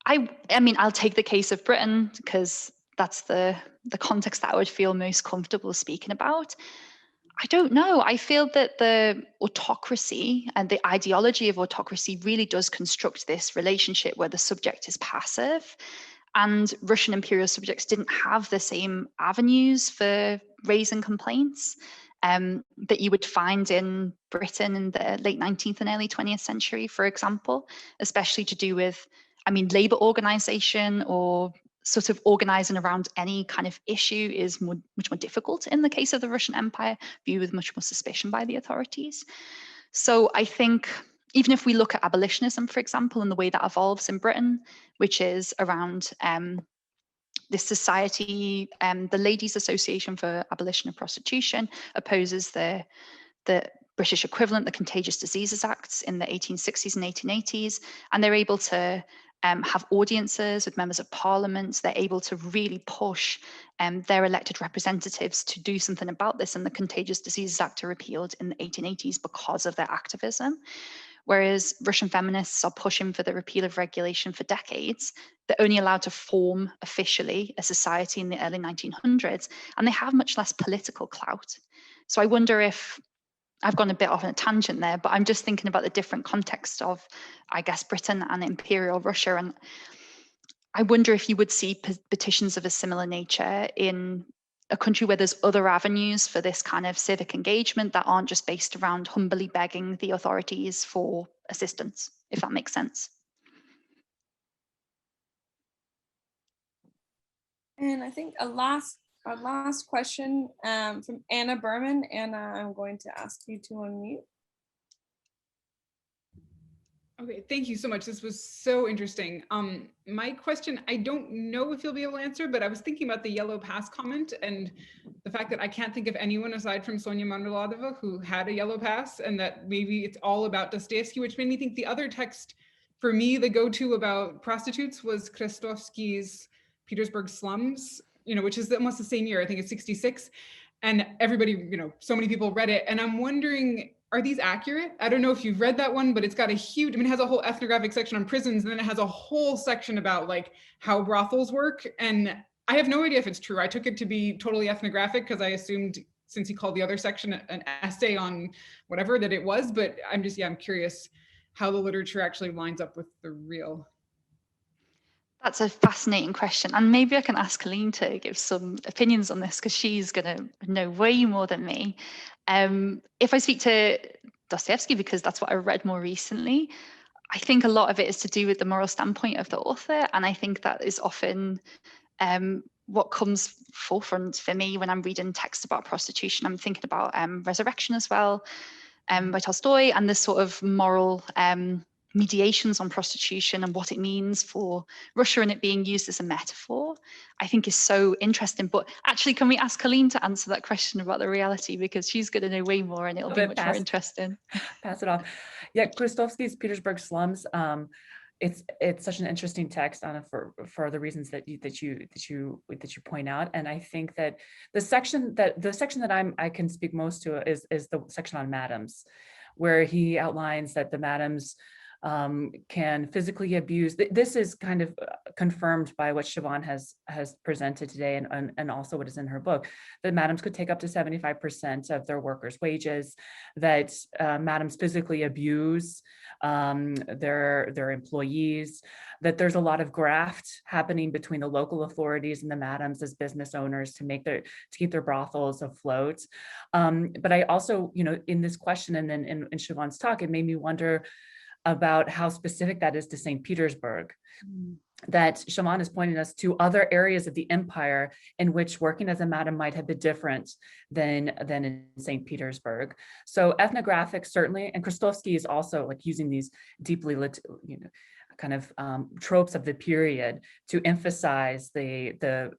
I mean, I'll take the case of Britain because that's the context that I would feel most comfortable speaking about. I don't know. I feel that the autocracy and the ideology of autocracy really does construct this relationship where the subject is passive. And Russian imperial subjects didn't have the same avenues for raising complaints that you would find in Britain in the late 19th and early 20th century, for example, especially to do with I mean, labor organization or sort of organizing around any kind of issue is much more difficult in the case of the Russian Empire, viewed with much more suspicion by the authorities. So I think even if we look at abolitionism, for example, and the way that evolves in Britain, which is around this society, the Ladies Association for Abolition of Prostitution opposes the British equivalent, the Contagious Diseases Acts in the 1860s and 1880s, and they're able to have audiences with members of parliament. They're able to really push their elected representatives to do something about this, and the Contagious Diseases Act are repealed in the 1880s because of their activism. Whereas Russian feminists are pushing for the repeal of regulation for decades. They're only allowed to form officially a society in the early 1900s, and they have much less political clout. So I wonder if, I've gone a bit off on a tangent there, but I'm just thinking about the different context of, I guess, Britain and Imperial Russia. And I wonder if you would see petitions of a similar nature in a country where there's other avenues for this kind of civic engagement that aren't just based around humbly begging the authorities for assistance, if that makes sense. And I think our last question from Anna Berman. Anna, I'm going to ask you to unmute. Okay, thank you so much. This was so interesting. My question, I don't know if you'll be able to answer, but I was thinking about the yellow pass comment and the fact that I can't think of anyone aside from Sonia Marmeladova who had a yellow pass, and that maybe it's all about Dostoevsky, which made me think the other text for me, the go-to about prostitutes, was Krestovsky's Petersburg Slums, which is almost the same year, I think it's 66. And everybody, so many people read it. And I'm wondering, are these accurate? I don't know if you've read that one, but it's got a huge, it has a whole ethnographic section on prisons, and then it has a whole section about like how brothels work. And I have no idea if it's true. I took it to be totally ethnographic because I assumed, since he called the other section an essay on whatever, that it was, but I'm curious how the literature actually lines up with the real. That's a fascinating question. And maybe I can ask Colleen to give some opinions on this, because she's going to know way more than me. If I speak to Dostoevsky, because that's what I read more recently, I think a lot of it is to do with the moral standpoint of the author. And I think that is often what comes forefront for me when I'm reading texts about prostitution. I'm thinking about Resurrection as well, by Tolstoy, and this sort of moral mediations on prostitution and what it means for Russia, and it being used as a metaphor, I think is so interesting. But actually, can we ask Colleen to answer that question about the reality, because she's going to know way more and it'll be much more interesting. Pass it off. Yeah, Krestovsky's Petersburg Slums. It's such an interesting text, Anna, for the reasons that you point out. And I think that the section that I can speak most to is the section on madams, where he outlines that the madams can physically abuse. This is kind of confirmed by what Siobhan has presented today, and also what is in her book, that madams could take up to 75% of their workers' wages, that madams physically abuse their employees, that there's a lot of graft happening between the local authorities and the madams as business owners to keep their brothels afloat. But I also, in this question and then in Siobhan's talk, it made me wonder about how specific that is to St. Petersburg. That Siobhan is pointing us to other areas of the empire in which working as a madam might have been different than in St. Petersburg. So ethnographic, certainly, and Krestovsky is also like using these deeply kind of tropes of the period to emphasize the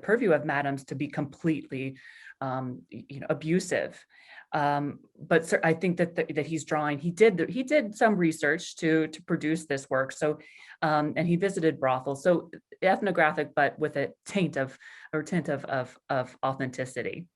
purview of madams to be completely abusive. But I think that he's drawing, he did some research to produce this work. So, and he visited brothels. So ethnographic, but with a tint of authenticity.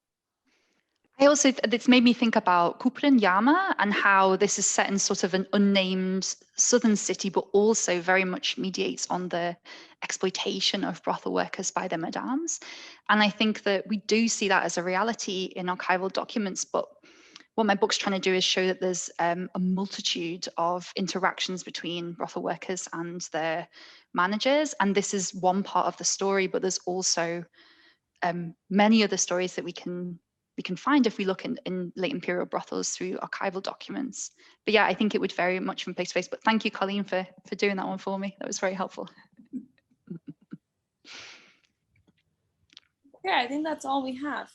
It's made me think about Kuprin Yama and how this is set in sort of an unnamed southern city, but also very much mediates on the exploitation of brothel workers by their madams. And I think that we do see that as a reality in archival documents, but what my book's trying to do is show that there's a multitude of interactions between brothel workers and their managers. And this is one part of the story, but there's also many other stories that we can we can find if we look in late imperial brothels through archival documents. But yeah, I think it would vary much from place to place. But thank you, Colleen, for doing that one for me. That was very helpful. Yeah, I think that's all we have.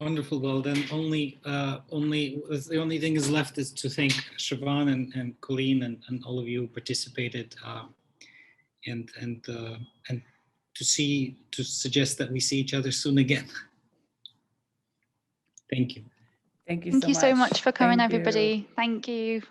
Wonderful. Well, then the only thing is left is to thank Siobhan and Colleen and all of you who participated, and to suggest that we see each other soon again. Thank you. Thank you Thank you so much for coming, Thank you. everybody. Thank you.